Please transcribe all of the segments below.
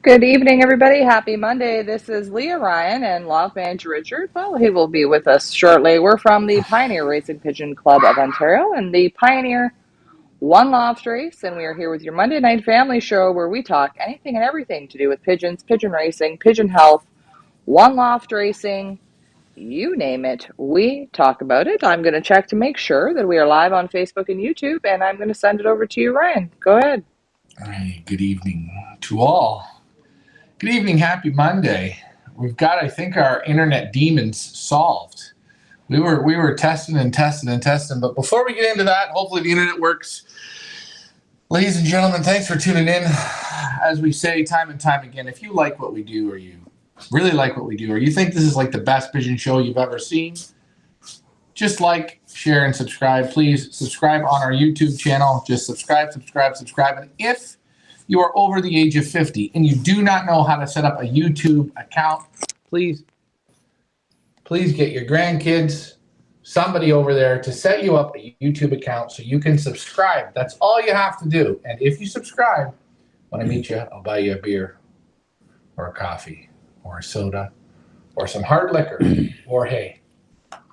Good evening, everybody. Happy Monday. This is Leah Ryan and Loft Manager Richard. Well, he will be with us shortly. We're from the Pioneer Racing Pigeon Club of Ontario and the Pioneer One Loft Race, and we are here with your Monday night family show where we talk anything and everything to do with pigeons, pigeon racing, pigeon health, one loft racing, you name it. We talk about it. I'm going to check to make sure that we are live on Facebook and YouTube, and I'm going to send it over to you, Ryan. Go ahead. Hey, good evening to all. Good evening, happy Monday. We've got, I think, our internet demons solved. We were testing, but before we get into that, hopefully the internet works. Ladies and gentlemen, thanks for tuning in. As we say time and time again, if you like what we do, or you really like what we do, or you think this is like the best pigeon show you've ever seen, just like, share, and subscribe. Please subscribe on our YouTube channel. Just subscribe. And if you are over the age of 50 and you do not know how to set up a YouTube account, please get your grandkids, somebody over there to set you up a YouTube account so you can subscribe. That's all you have to do. And if you subscribe, when I meet you, I'll buy you a beer or a coffee or a soda or some hard liquor or, hey,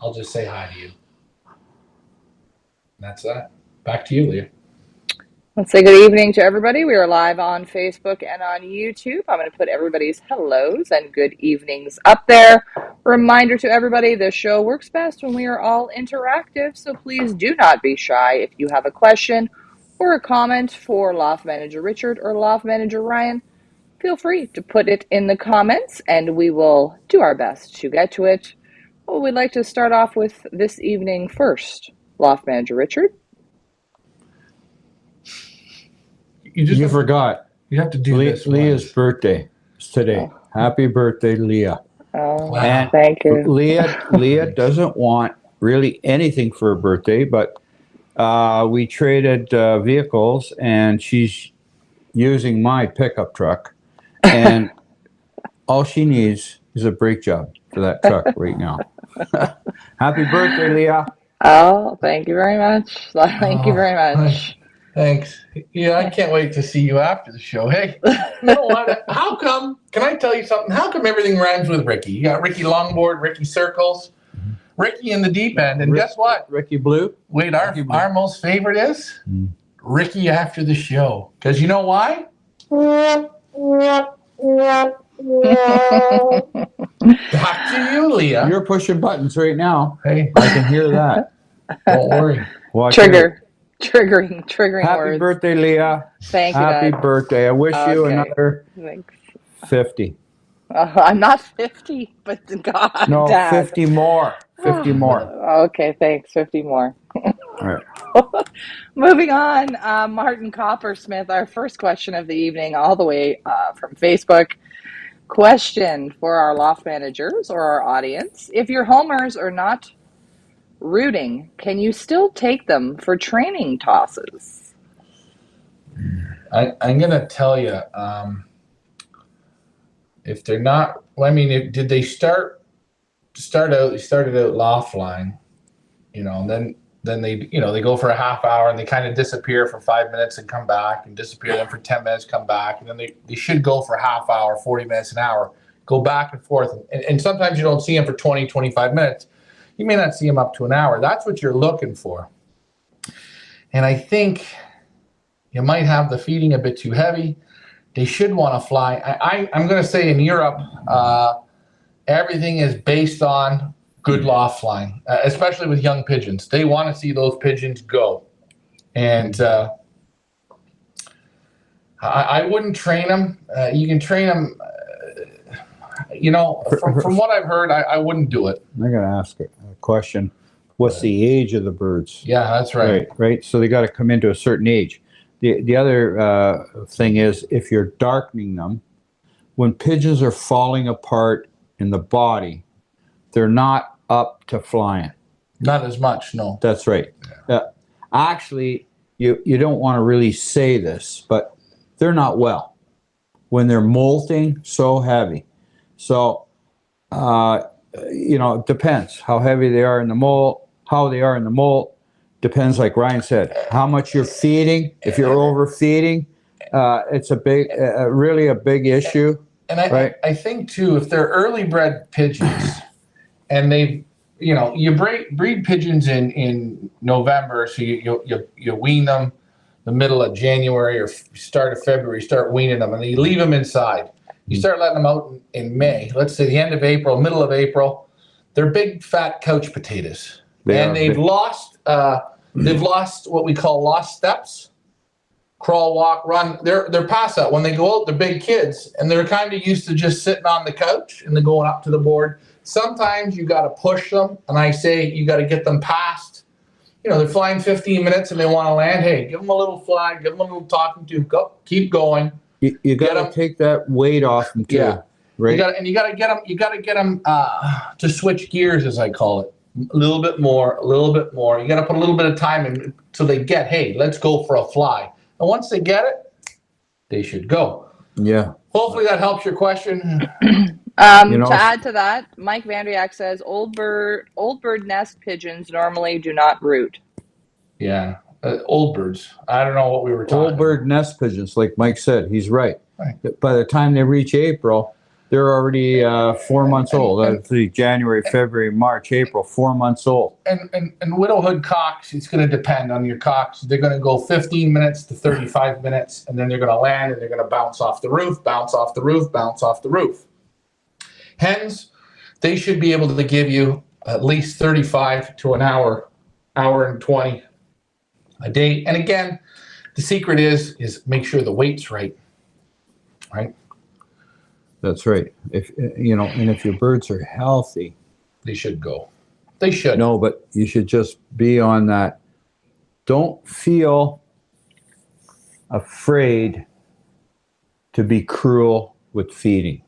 I'll just say hi to you. And that's that. Back to you, Leah. Let's say good evening to everybody. We are live on Facebook and on YouTube. I'm going to put everybody's hellos and good evenings up there. Reminder to everybody, the show works best when we are all interactive, so please do not be shy. If you have a question or a comment for Loft Manager Richard or Loft Manager Ryan, feel free to put it in the comments and we will do our best to get to it. Well, we'd like to start off with this evening first. Loft Manager Richard. You forgot. You have to do this. Leah's birthday is today. Oh. Happy birthday, Leah. Oh, wow. Thank you. Leah doesn't want really anything for her birthday, but we traded vehicles, and she's using my pickup truck, and all she needs is a brake job for that truck right now. Happy birthday, Leah. Oh, thank you very much. Thank you very much. Thanks. Yeah, I can't wait to see you after the show. Hey, you know what? How come, can I tell you something? How come everything rhymes with Ricky? You got Ricky Longboard, Ricky Circles, Ricky in the deep end, and guess what? Ricky Blue. Wait, our most favorite is Ricky after the show. Because you know why? Back to you, Leah. You're pushing buttons right now. Hey, I can hear that. Don't worry. Triggering Happy words. Happy birthday, Leah. Thank you, Happy Dad. birthday. I wish you another Thanks. 50. I'm not 50, but God, no, Dad. 50 more. 50 more. Okay, thanks. 50 more. All right. Moving on, Martin Coppersmith, our first question of the evening, all the way from Facebook. Question for our loft managers or our audience. If your homers are not rooting, can you still take them for training tosses? I'm going to tell you, if they're not, well, I mean, did they started out loft line, and then they, they go for a half hour and they kind of disappear for 5 minutes and come back and disappear then for 10 minutes, come back. And then they should go for a half hour, 40 minutes, an hour, go back and forth. And sometimes you don't see them for 20, 25 minutes. You may not see them up to an hour. That's what you're looking for. And I think you might have the feeding a bit too heavy. They should want to fly. I'm going to say in Europe, everything is based on good loft flying, especially with young pigeons. They want to see those pigeons go. And I wouldn't train them. You can train them, from what I've heard, I wouldn't do it. I'm going to ask a question. What's the age of the birds? Yeah, that's right. Right. So they got to come into a certain age. The other thing is, if you're darkening them, when pigeons are falling apart in the body, they're not up to flying. Not as much, no. That's right. Yeah. Actually, you don't want to really say this, but they're not well when they're molting so heavy. So, it depends how heavy they are in the molt, how they are in the molt. Depends, like Ryan said, how much you're feeding. If you're overfeeding, it's a big, really a big issue. And right? I think too, if they're early bred pigeons and they, you breed pigeons in November, so you wean them the middle of January or start of February, start weaning them, and then you leave them inside. You start letting them out in May. Let's say the end of April, middle of April. They're big fat couch potatoes, they've lost what we call lost steps. Crawl, walk, run. They're past that. When they go out, they're big kids, and they're kind of used to just sitting on the couch and they're going up to the board. Sometimes you got to push them, and I say you got to get them past. They're flying 15 minutes and they want to land. Hey, give them a little flag, give them a little talking to. Go, keep going. You got to take that weight off them too. Yeah, right. You got to get them. You got to get them to switch gears, as I call it. A little bit more. You got to put a little bit of time in so they get. Hey, let's go for a fly. And once they get it, they should go. Yeah. Hopefully that helps your question. To add to that, Mike Vandriak says old bird nest pigeons normally do not root. Yeah, old birds. I don't know what we were talking Old bird nest pigeons, like Mike said, he's right. By the time they reach April, they're already 4 months old. That's January, February, March, April, 4 months old. And widowhood cocks, it's going to depend on your cocks. They're going to go 15 minutes to 35 minutes, and then they're going to land, and they're going to bounce off the roof, bounce off the roof, bounce off the roof. Hens, they should be able to give you at least 35 to an hour and 20 a day. And again, the secret is make sure the weight's right. That's right. If and if your birds are healthy, they should go. They should. No, but you should just be on that. Don't feel afraid to be cruel with feeding.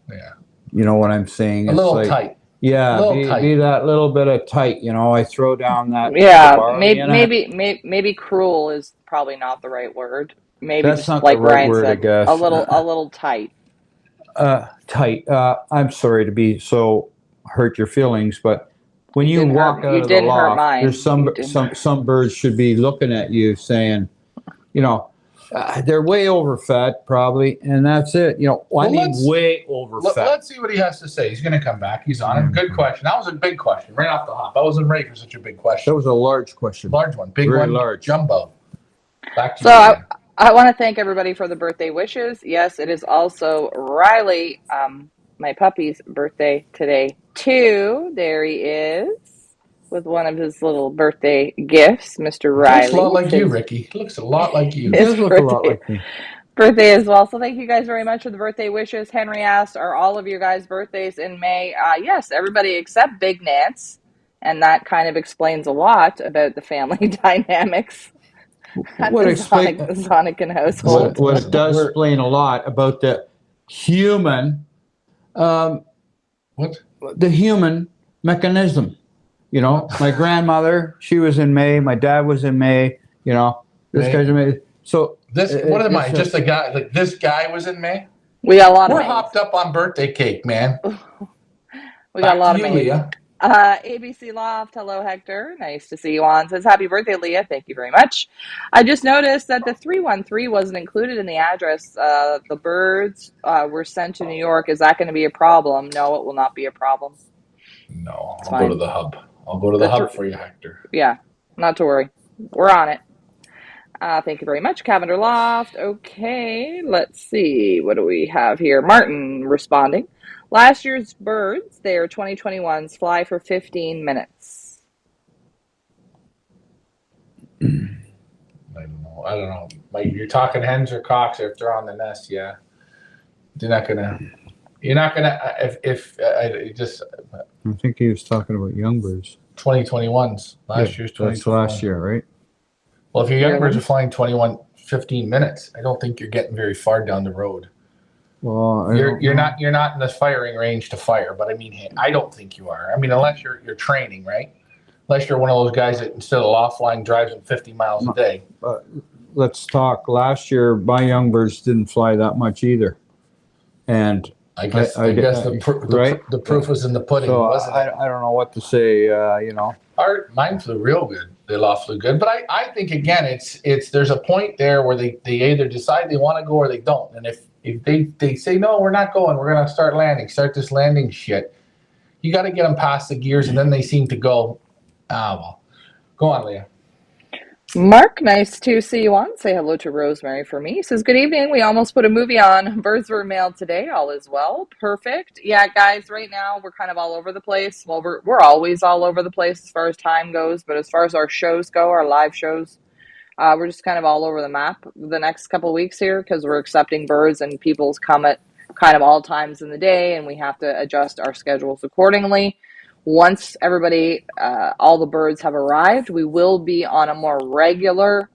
Yeah. You know what I'm saying? A little tight. Yeah, be that little bit of tight. I throw down that. Yeah, maybe cruel is probably not the right word. Maybe that's just not like the right Ryan word, said, I guess. a little tight. Tight. I'm sorry to be so hurt your feelings, but when you walk out of the loft, there's some birds should be looking at you saying, they're way overfed probably, and that's it. Way overfed. Let's see what he has to say. He's going to come back. He's on it. Good question. That was a big question right off the hop. I wasn't ready for such a big question. That was a large question. Large one. Big Very one. Large. Jumbo. Back to you. I want to thank everybody for the birthday wishes. Yes, it is also Riley, my puppy's birthday today, too. There he is with one of his little birthday gifts, Mr. Riley. Looks a lot like you, Ricky. Looks a lot like you. He does look a lot like me. Birthday as well. So thank you guys very much for the birthday wishes. Henry asked, are all of your guys' birthdays in May? Yes, everybody except Big Nance. And that kind of explains a lot about the family dynamics. Sonic and household. What does explain a lot about the human, the human mechanism. My grandmother, she was in May. My dad was in May. This guy's in May. So what am I? Just a guy? Like this guy was in May. We got a lot. We're hopped up on birthday cake, man. We got a lot of May. ABC Loft, hello Hector, nice to see you on. Says happy birthday, Leah. Thank you very much. I just noticed that the 313 wasn't included in the address. The birds were sent to New York. Is that going to be a problem? No, it will not be a problem. No, I'll go to the hub. I'll go to the hub for you, Hector. Yeah, not to worry. We're on it. Thank you very much, Cavender Loft. Okay, let's see. What do we have here? Martin responding. Last year's birds, they are 2021s, fly for 15 minutes. I don't know. Like, you're talking hens or cocks if they're on the nest, yeah. You're not gonna, I think he was talking about young birds. 2021s. Last year's 2021. That's last year, right? Well, if your young birds are flying 15 minutes, I don't think you're getting very far down the road. Well, you're not in the firing range to fire, but I mean, I don't think you are. I mean, unless you're training, right? Unless you're one of those guys that instead of loft flying drives them 50 miles a day. Let's talk. Last year, my young birds didn't fly that much either, and I guess the proof was in the pudding, so wasn't it? I don't know what to say. Mine flew real good. The Loft flew good, but I think again, it's there's a point there where they either decide they want to go or they don't, and if they say no, we're not going, we're gonna start this landing shit. You got to get them past the gears, and then they seem to go. Well, go on, Leah. Mark, nice to see you on. Say hello to Rosemary for me. He says, good evening. We almost put a movie on. Birds were mailed today. All is well. Perfect. Yeah, guys, right now we're kind of all over the place. Well, we're always all over the place as far as time goes, but as far as our shows go, our live shows, we're just kind of all over the map the next couple of weeks here because we're accepting birds and people's come at kind of all times in the day, and we have to adjust our schedules accordingly. Once everybody, all the birds have arrived, we will be on a more regular,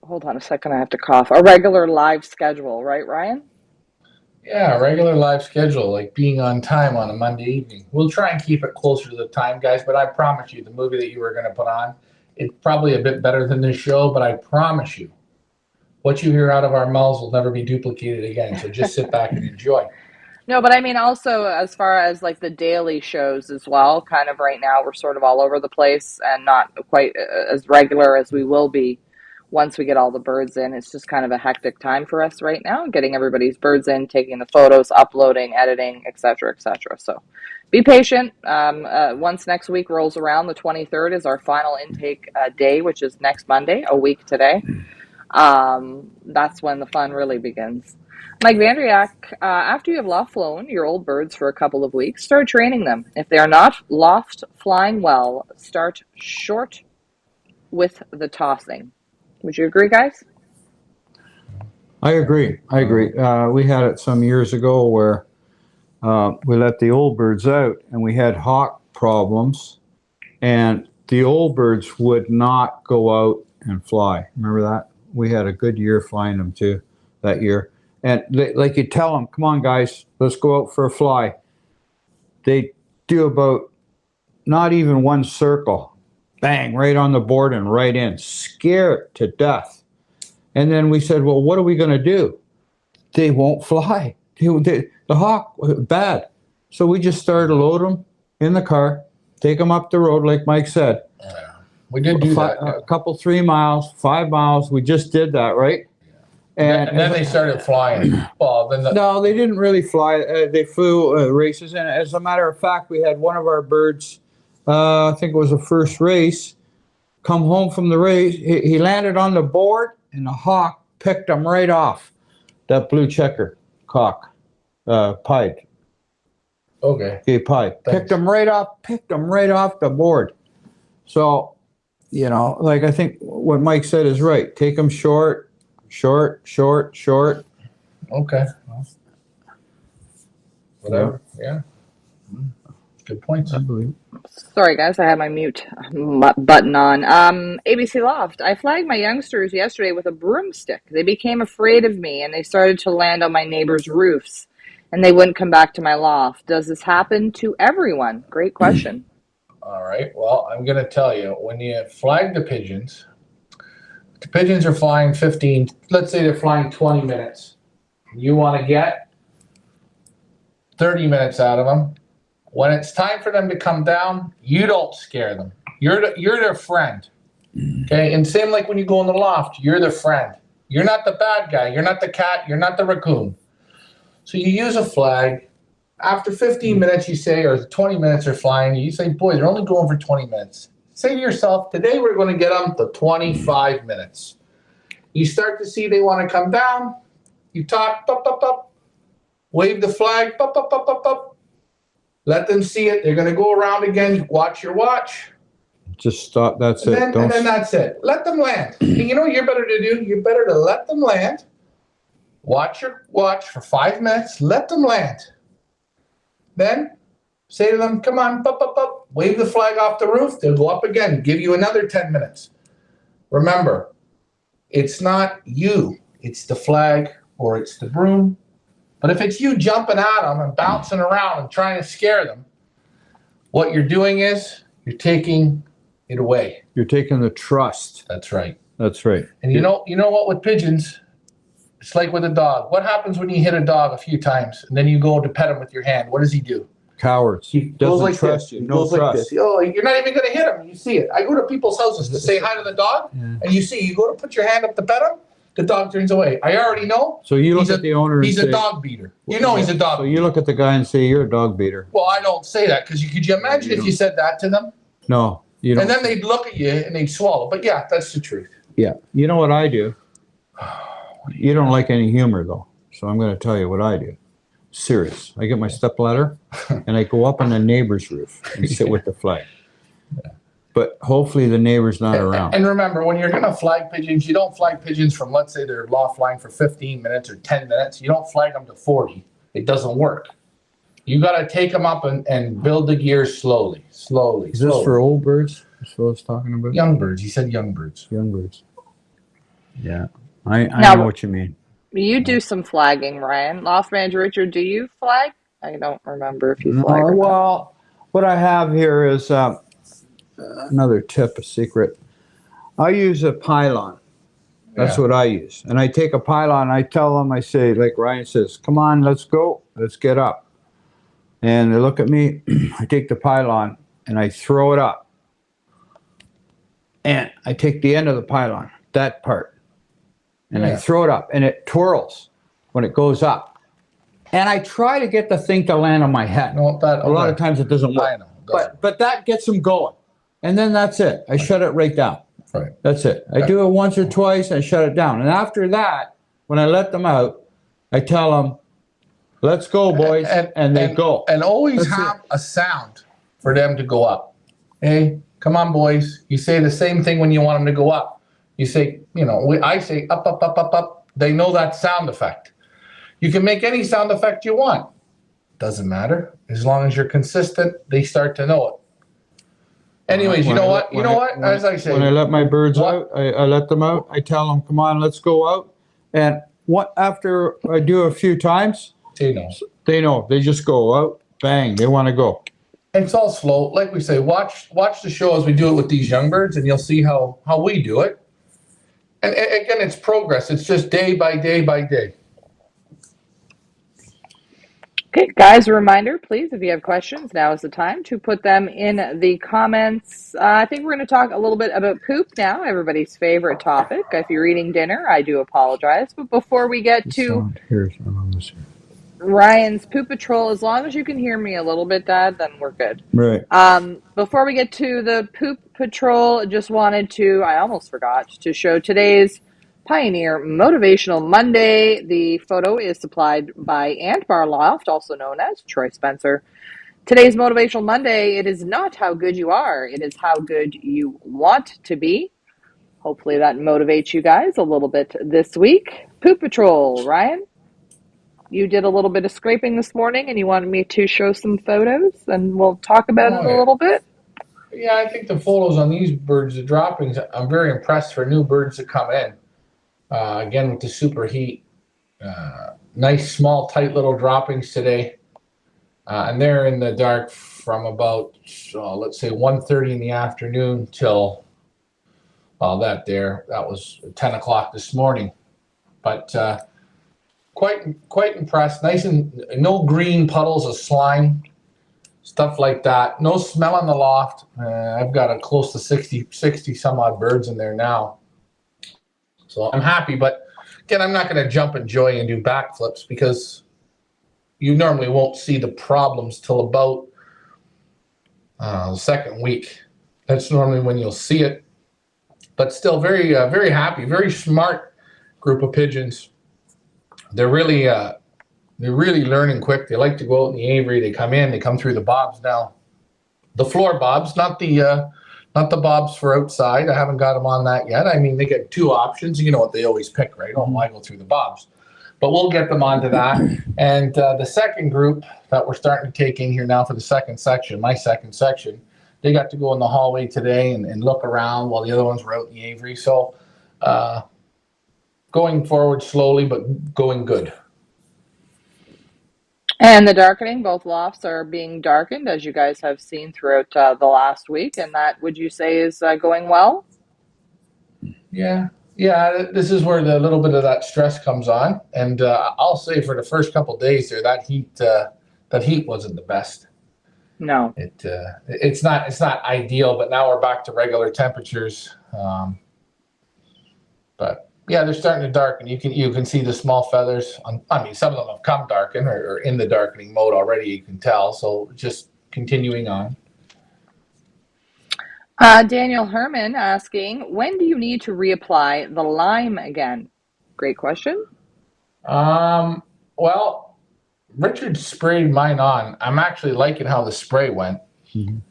hold on a second, I have to cough, a regular live schedule, right, Ryan? Yeah, regular live schedule, like being on time on a Monday evening. We'll try and keep it closer to the time, guys, but I promise you, the movie that you were going to put on, it's probably a bit better than this show, but I promise you, what you hear out of our mouths will never be duplicated again. So just sit back and enjoy. No, but I mean also as far as like the daily shows as well, kind of right now we're sort of all over the place and not quite as regular as we will be once we get all the birds in. It's just kind of a hectic time for us right now, getting everybody's birds in, taking the photos, uploading, editing, etc., etc. So be patient. Once next week rolls around, the 23rd is our final intake day, which is next Monday, a week today. That's when the fun really begins. Mike Vandriak, after you have loft flown your old birds for a couple of weeks, start training them. If they are not loft flying well, start short with the tossing. Would you agree, guys? I agree. We had it some years ago where we let the old birds out and we had hawk problems, and the old birds would not go out and fly. Remember that? We had a good year flying them too that year. And like you tell them, come on guys, let's go out for a fly. They do about not even one circle. Bang, right on the board and right in. Scared to death. And then we said, well, what are we going to do? They won't fly. The hawk, bad. So we just started to load them in the car, take them up the road like Mike said. Yeah, we did do that. A couple, 3 miles, 5 miles. We just did that, right? And then they started flying. Well, then no, they didn't really fly. They flew races. And as a matter of fact, we had one of our birds, I think it was the first race, come home from the race. He landed on the board, and the hawk picked him right off. That blue checker cock, pied. Okay. Pied. Picked him right off the board. So, like I think what Mike said is right. Take them short. Okay. Whatever. Yeah. Good points. I believe. Sorry, guys, I had my mute button on. ABC Loft. I flagged my youngsters yesterday with a broomstick. They became afraid of me, and they started to land on my neighbors' roofs, and they wouldn't come back to my loft. Does this happen to everyone? Great question. All right. Well, I'm going to tell you, when you flag the pigeons are flying 15, let's say they're flying 20 minutes. You want to get 30 minutes out of them. When it's time for them to come down, you don't scare them. You're their friend. Okay? And same like when you go in the loft, you're the friend. You're not the bad guy. You're not the cat. You're not the raccoon. So you use a flag. After 15 minutes, you say, or 20 minutes are flying, you say, boy, they're only going for 20 minutes. Say to yourself, today we're going to get them to 25 minutes. You start to see they want to come down. You talk, pop, pop, pop. Wave the flag, pop, pop, pop, pop, pop. Let them see it. They're going to go around again. Watch your watch. Just stop. That's it. And then that's it. Let them land. And you know what you're better to do? You're better to let them land. Watch your watch for 5 minutes. Let them land. Then say to them, come on, pop, pop, pop. Wave the flag off the roof. They'll go up again. Give you another 10 minutes. Remember, it's not you. It's the flag or it's the broom. But if it's you jumping at them and bouncing around and trying to scare them, what you're doing is you're taking it away. You're taking the trust. That's right. That's right. And you know what with pigeons, It's like with a dog. What happens when you hit a dog a few times and then you go to pet him with your hand? What does he do? Cowards. He goes Doesn't like trust this. you. He No goes like trust. this. Oh, you're not even going to hit him. You see it. I go to people's houses to say hi to the dog, Yeah. and you see, you go to put your hand up to pet him, the dog turns away. I already know. So you look at the owner and He's say, a dog beater. You know he's a dog So beater. you look at the guy and say, you're a dog beater. Well, I don't say that because could you imagine if you said that to them? No, you don't. And then they'd look at you and they'd swallow. But yeah, that's the truth. Yeah. You know what I do? You don't like any humor, though. So I'm going to tell you what I do. Serious. I get my stepladder and I go up on the neighbor's roof and sit with the flag. But hopefully the neighbor's not around. And remember, when you're going to flag pigeons, you don't flag pigeons from, let's say, they're loft flying for 15 minutes or 10 minutes. You don't flag them to 40. It doesn't work. You got to take them up and build the gears slowly. Is this for old birds? That's what I was talking about? Young birds. He said young birds. Young birds. Yeah. I know what you mean. You do some flagging, Ryan. Loft Manager Richard, do you flag? I don't remember if you flag or not. Well, what I have here is another tip, a secret. I use a pylon. That's what I use. And I take a pylon, I tell them, I say, like Ryan says, come on, let's go. Let's get up. And they look at me. I take the pylon and I throw it up. And I take the end of the pylon, that part, and I throw it up, and it twirls when it goes up. And I try to get the thing to land on my head. No, a lot of times it doesn't work. I know. But that gets them going. And then that's it. I shut it right down. Right. That's it. I do it once or twice and shut it down. And after that, when I let them out, I tell them, let's go, boys. And they go. And always have a sound for them to go up. Hey, come on, boys. You say the same thing when you want them to go up. You say, I say up, up, up, up, up. They know that sound effect. You can make any sound effect you want. Doesn't matter. As long as you're consistent, they start to know it. Anyways, you know what? As I say, when I let my birds out, I let them out. I tell them, come on, let's go out. And after I do a few times, they know. They know. They just go out, bang, they want to go. It's all slow. Like we say, watch the show as we do it with these young birds, and you'll see how we do it. And again, it's progress. It's just day by day by day. Okay, guys, a reminder, please, if you have questions, now is the time to put them in the comments. I think we're going to talk a little bit about poop now, everybody's favorite topic. If you're eating dinner, I do apologize. But before we get to Ryan's Poop Patrol, as long as you can hear me a little bit, Dad, then we're good. Right. Before we get to the Poop Patrol, just wanted to, I almost forgot, to show today's Pioneer Motivational Monday. The photo is supplied by Ant Bar Loft, also known as Troy Spencer. Today's Motivational Monday, it is not how good you are, it is how good you want to be. Hopefully that motivates you guys a little bit this week. Poop Patrol, Ryan? You did a little bit of scraping this morning and you wanted me to show some photos and we'll talk about it a little bit. Yeah, I think the photos on these birds, the droppings, I'm very impressed for new birds to come in. Again, with the superheat. Nice, small, tight little droppings today. And they're in the dark from about, let's say, 1:30 in the afternoon till that was 10 o'clock this morning. But quite impressed. Nice and no green puddles of slime, stuff like that. No smell in the loft. I've got a close to 60 some odd birds in there now. So I'm happy, but again, I'm not going to jump in joy and do backflips because you normally won't see the problems till about the second week. That's normally when you'll see it. But still very, very happy, very smart group of pigeons. They're really learning quick. They like to go out in the aviary. They come through the bobs now. The floor bobs, not the bobs for outside. I haven't got them on that yet. I mean, they get two options. You know what they always pick, right? Oh, I go through the bobs. But we'll get them onto that. And the second group that we're starting to take in here now for the second section, my second section, they got to go in the hallway today and look around while the other ones were out in the aviary. So going forward slowly, but going good. And the darkening, both lofts are being darkened, as you guys have seen throughout the last week. And that, would you say, is going well? Yeah. Yeah, this is where the little bit of that stress comes on, and I'll say for the first couple of days there, that heat wasn't the best. No. It's not ideal, but now we're back to regular temperatures. But yeah, they're starting to darken. You can see the small feathers. I mean, some of them have come darken or in the darkening mode already. You can tell. So just continuing on. Daniel Herman asking, when do you need to reapply the lime again? Great question. Well, Richard sprayed mine on. I'm actually liking how the spray went. Mhm.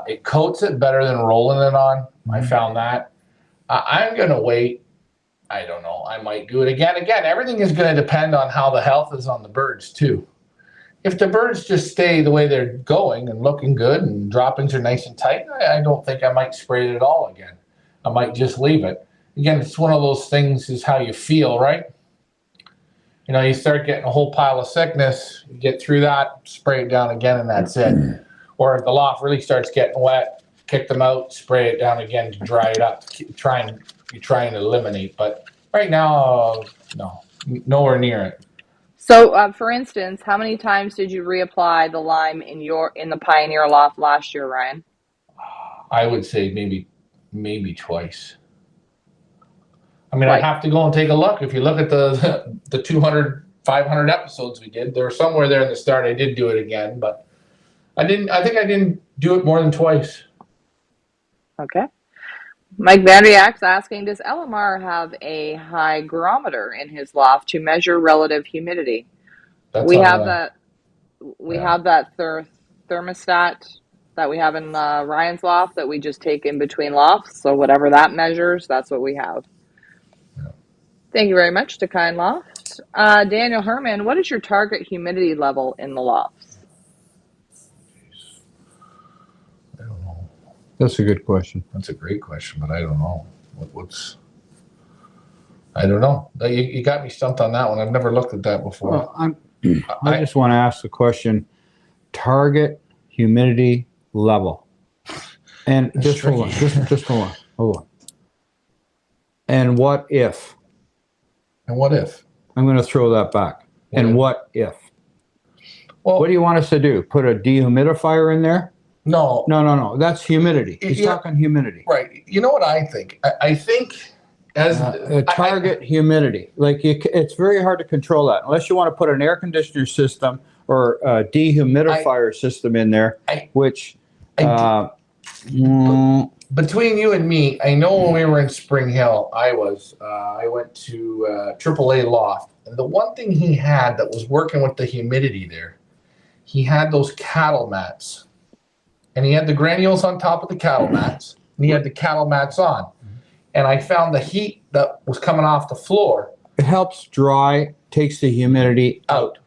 It coats it better than rolling it on. I found that. I'm gonna wait. I don't know. I might do it again. Again, everything is going to depend on how the health is on the birds too. If the birds just stay the way they're going and looking good and droppings are nice and tight, I don't think I might spray it at all again. I might just leave it. Again, it's one of those things is how you feel, right? You know, you start getting a whole pile of sickness, you get through that, spray it down again, and that's it. Or if the loft really starts getting wet, kick them out, spray it down again to dry it up. Try and eliminate. But right now, no, nowhere near it. So, for instance, how many times did you reapply the lime in the Pioneer loft last year, Ryan? I would say maybe twice. I mean, I'd Twice. have to go and take a look. If you look at the 200, 500 episodes we did, there were somewhere there in the start I did do it again, but I didn't. I think I didn't do it more than twice. Okay. Mike Vandriak's asking, does LMR have a hygrometer in his loft to measure relative humidity? That's We on have the that. We yeah. have that thermostat that we have in Ryan's loft that we just take in between lofts. So whatever that measures, that's what we have. Yeah. Thank you very much to Kind Loft. Daniel Herman, what is your target humidity level in the lofts? I don't know. That's a good question. That's a great question, but I don't know. What's I don't know. You got me stumped on that one. I've never looked at that before. Well, I just want to ask the question: target humidity level, and That's just hold on, tricky. just hold on. And what if? And what if? I'm going to throw that back. And what if? Well, What do you want us to do? Put a dehumidifier in there? no. No. That's humidity. He's Yeah. talking humidity. Right. You know what I think? I think as target humidity. Like it's very hard to control that unless you want to put an air conditioner system or a dehumidifier system in there, which. Between you and me, I know when we were in Spring Hill, I went to AAA Loft, and the one thing he had that was working with the humidity there, he had those cattle mats, and he had the granules on top of the cattle mats, and he had the cattle mats on, and I found the heat that was coming off the floor. It helps dry, takes the humidity out.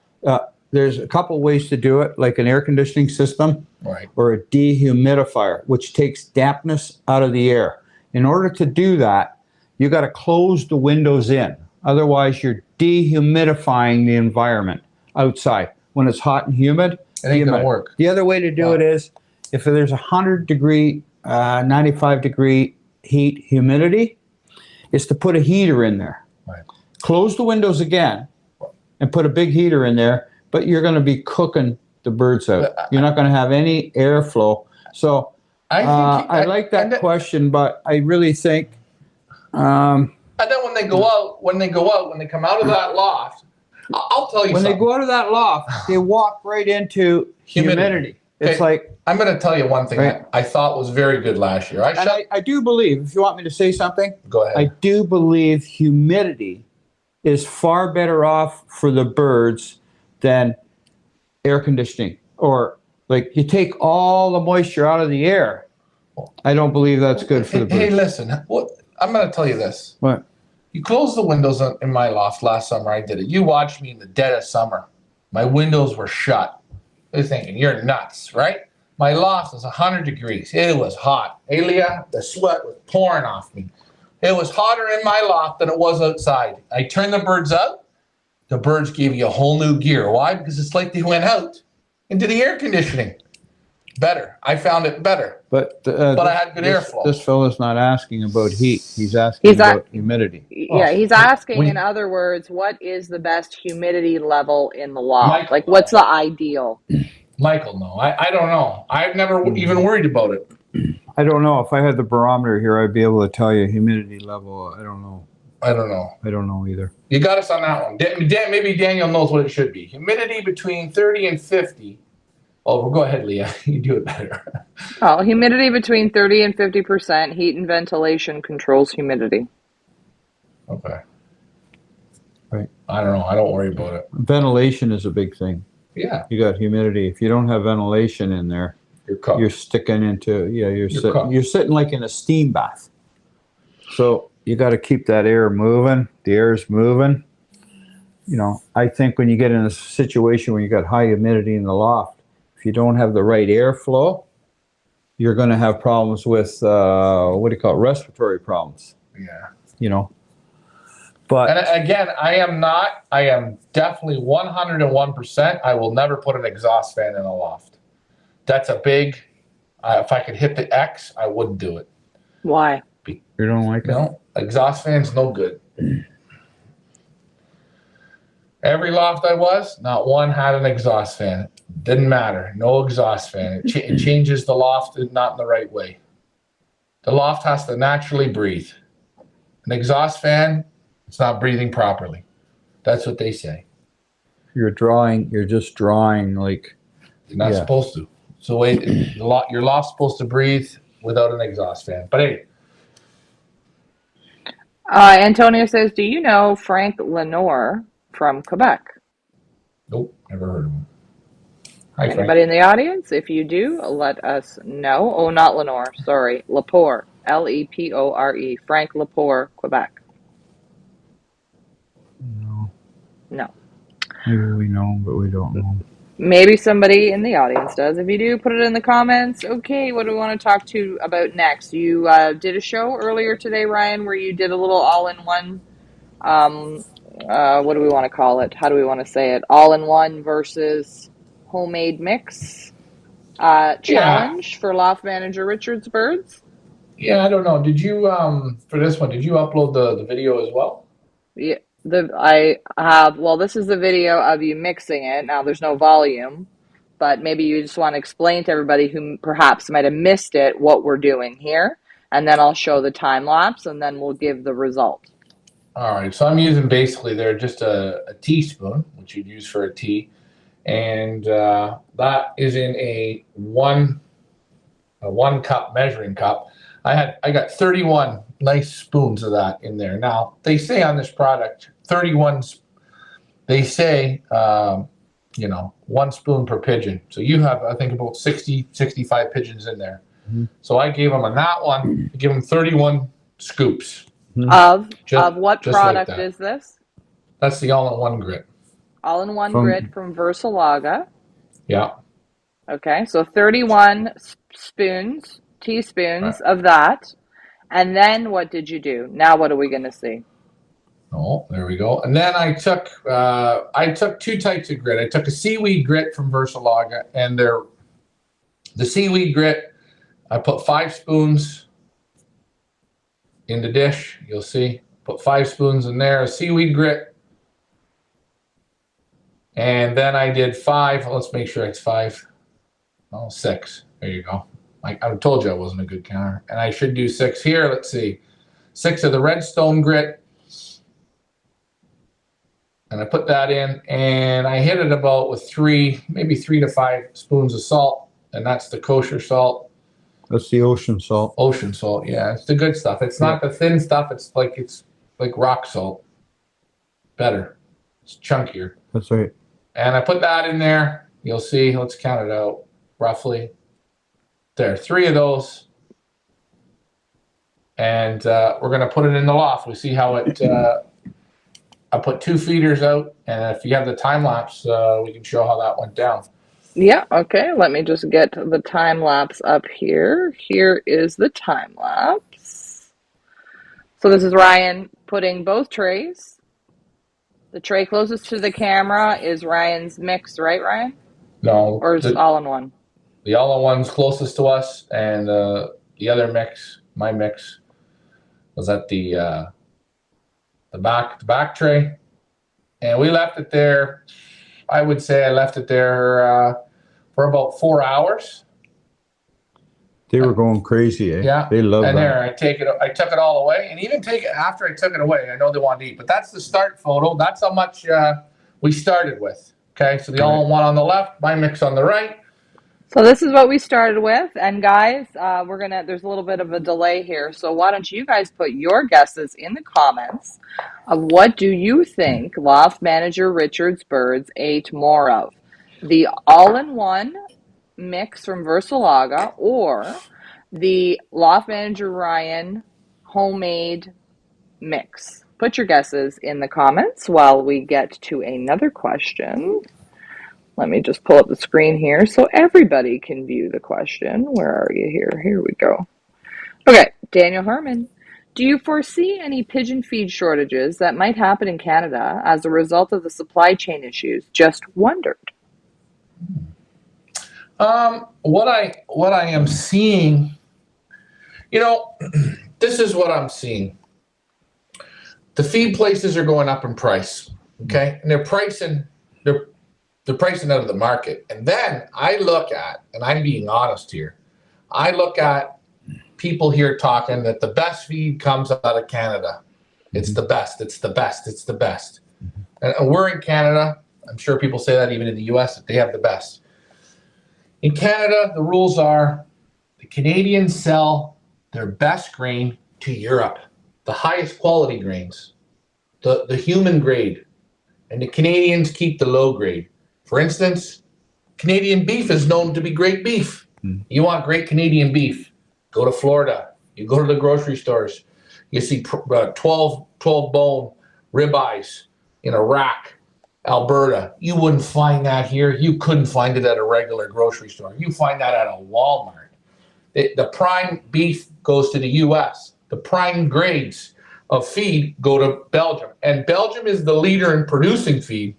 There's a couple ways to do it, like an air conditioning system, right, or a dehumidifier, which takes dampness out of the air. In order to do that, you got to close the windows in. Otherwise, you're dehumidifying the environment outside. When it's hot and humid, it ain't going to work. The other way to do it is, if there's 100-degree, 95-degree heat humidity, is to put a heater in there. Right. Close the windows again and put a big heater in there, but you're going to be cooking the birds out. You're not going to have any airflow. So I like that question, but I really think. And then when they go out, when they come out of that loft, I'll tell you when something. they go out of that loft, they walk right into humidity. It's like, I'm going to tell you one thing I thought was very good last year. I do believe, if you want me to say something, go ahead. I do believe humidity is far better off for the birds than air conditioning. Or like you take all the moisture out of the air. I don't believe that's good for the birds. Hey, listen, I'm going to tell you this. What? You closed the windows in my loft last summer. I did it. You watched me in the dead of summer. My windows were shut. They're thinking, you're nuts, right? My loft was 100 degrees. It was hot. Elia, the sweat was pouring off me. It was hotter in my loft than it was outside. I turned the birds out. The birds gave you a whole new gear. Why? Because it's like they went out into the air conditioning. Better. I found it better. But I had good airflow. This fellow's not asking about heat. He's asking about humidity. Yeah, he's asking, in other words, what is the best humidity level in the loft? Michael, What's the ideal? Michael, no. I don't know. I've never even worried about it. I don't know. If I had the barometer here, I'd be able to tell you humidity level. I don't know. I don't know. I don't know either. You got us on that one. Maybe Daniel knows what it should be. Humidity between 30 and 50. Oh, well, go ahead, Leah. You do it better. Oh, humidity between 30 and 50%. Heat and ventilation controls humidity. Okay. Right. I don't know. I don't worry about it. Ventilation is a big thing. Yeah. You got humidity. If you don't have ventilation in there, you're sticking into, you're sitting like in a steam bath. So you got to keep that air moving. The air's moving. You know, I think when you get in a situation where you got high humidity in the loft, if you don't have the right airflow, you're going to have problems with, respiratory problems. Yeah. You know. But and again, I am definitely 101%. I will never put an exhaust fan in a loft. That's a big, if I could hit the X, I wouldn't do it. Why? You don't like it? No, exhaust fan's no good. Every loft I was, not one had an exhaust fan. Didn't matter. No exhaust fan. It changes the loft not in the right way. The loft has to naturally breathe. An exhaust fan, it's not breathing properly. That's what they say. You're just drawing like... You're not supposed to. So your loft's supposed to breathe without an exhaust fan. But hey. Antonio says, do you know Frank Lenore from Quebec? Nope, never heard of him. Hi, Anybody in the audience? If you do, let us know. Oh, not Lenore. Sorry. Lepore. Lepore. Frank Lepore, Quebec. No. Maybe we know, but we don't know. Maybe somebody in the audience does. If you do, put it in the comments. Okay, what do we want to talk to about next? You did a show earlier today, Ryan, where you did a little all-in-one, what do we want to call it? How do we want to say it? All-in-one versus homemade mix challenge for Loft Manager Richard's Birds. Yeah, I don't know. Did you, for this one, did you upload the video as well? Yeah. This is the video of you mixing it. Now there's no volume, but maybe you just want to explain to everybody who perhaps might have missed it what we're doing here, and then I'll show the time lapse, and then we'll give the result. All right, so I'm using basically just a teaspoon, which you'd use for a tea, and that is in a one cup measuring cup. I got 31 nice spoons of that in there. Now they say on this product 31. They say 1 spoon per pigeon. So you have, I think, about 60, 65 pigeons in there. Mm-hmm. So I gave them on that one. I give them 31 scoops. Mm-hmm. Of what product like is this? That's the all-in-one grit. All-in-one grit from Versalaga. Yeah. Okay, so 31 teaspoons of that. And then what did you do? Now what are we going to see? Oh, there we go. And then I took 2 types of grit. I took a seaweed grit from Versalaga, and the seaweed grit, I put 5 spoons in the dish. You'll see. Put 5 spoons in there, a seaweed grit. And then I did 5. Let's make sure it's 5. Oh, 6. There you go. I told you I wasn't a good counter. And I should do 6 here. Let's see. 6 of the redstone grit. And I put that in, and I hit it about with maybe 3 to 5 spoons of salt, and that's the kosher salt. That's the ocean salt. Ocean salt, yeah, it's the good stuff. It's not the thin stuff. It's like rock salt. Better. It's chunkier. That's right. And I put that in there. You'll see. Let's count it out roughly. There, 3 of those, and we're gonna put it in the loft. We see how it. I put 2 feeders out, and if you have the time lapse, we can show how that went down. Yeah, okay. Let me just get the time lapse up here. Here is the time lapse. So this is Ryan putting both trays. The tray closest to the camera is Ryan's mix, right, Ryan? No. Or is it all in one? the all-in-one's closest to us, and the other mix, my mix, was at the back tray, and we left it there. I would say I left it there for about 4 hours. They were going crazy, eh? Yeah, They love and that. there I took it all away, and even take it after I took it away. I know they wanted to eat, but that's the start photo. That's how much we started with. Okay, so the all-in-one on the left, my mix on the right. So this is what we started with, and guys, there's a little bit of a delay here, so why don't you guys put your guesses in the comments of what do you think Loft Manager Richard's birds ate more of? The all-in-one mix from Versalaga or the Loft Manager Ryan homemade mix? Put your guesses in the comments while we get to another question. Let me just pull up the screen here so everybody can view the question. Where are you here? Here we go. Okay, Daniel Herman. Do you foresee any pigeon feed shortages that might happen in Canada as a result of the supply chain issues? Just wondered. What I am seeing, this is what I'm seeing. The feed places are going up in price, okay, and they're pricing out of the market. And then I look at, and I'm being honest here, I look at people here talking that the best feed comes out of Canada. It's the best. It's the best. It's the best. And we're in Canada. I'm sure people say that even in the U.S. that they have the best. In Canada, the rules are the Canadians sell their best grain to Europe, the highest quality grains, the human grade, and the Canadians keep the low grade. For instance, Canadian beef is known to be great beef. You want great Canadian beef, go to Florida. You go to the grocery stores. You see 12 bone ribeyes in a rack, Alberta. You wouldn't find that here. You couldn't find it at a regular grocery store. You find that at a Walmart. The prime beef goes to the U.S. The prime grades of feed go to Belgium. And Belgium is the leader in producing feed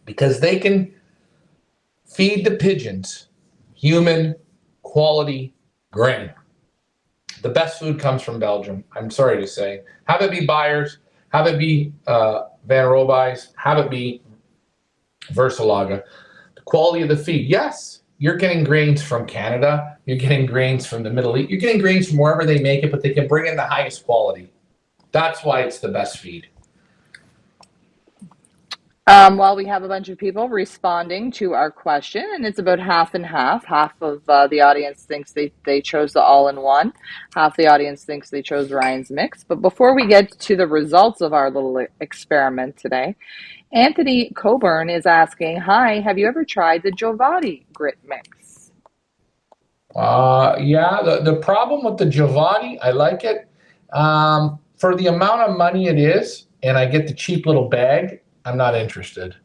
because they can feed the pigeons human quality grain. The best food comes from Belgium, I'm sorry to say. Have it be Byers, have it be Van Roby's, have it be Versalaga. The quality of the feed, yes, you're getting grains from Canada, you're getting grains from the Middle East, you're getting grains from wherever they make it, but they can bring in the highest quality. That's why it's the best feed. Well, we have a bunch of people responding to our question, and it's about half and half. Half of the audience thinks they chose the all-in-one. Half the audience thinks they chose Ryan's mix. But before we get to the results of our little experiment today, Anthony Coburn is asking, hi, have you ever tried the Giovati grit mix? Yeah, the problem with the Giovati, I like it. For the amount of money it is, and I get the cheap little bag, I'm not interested.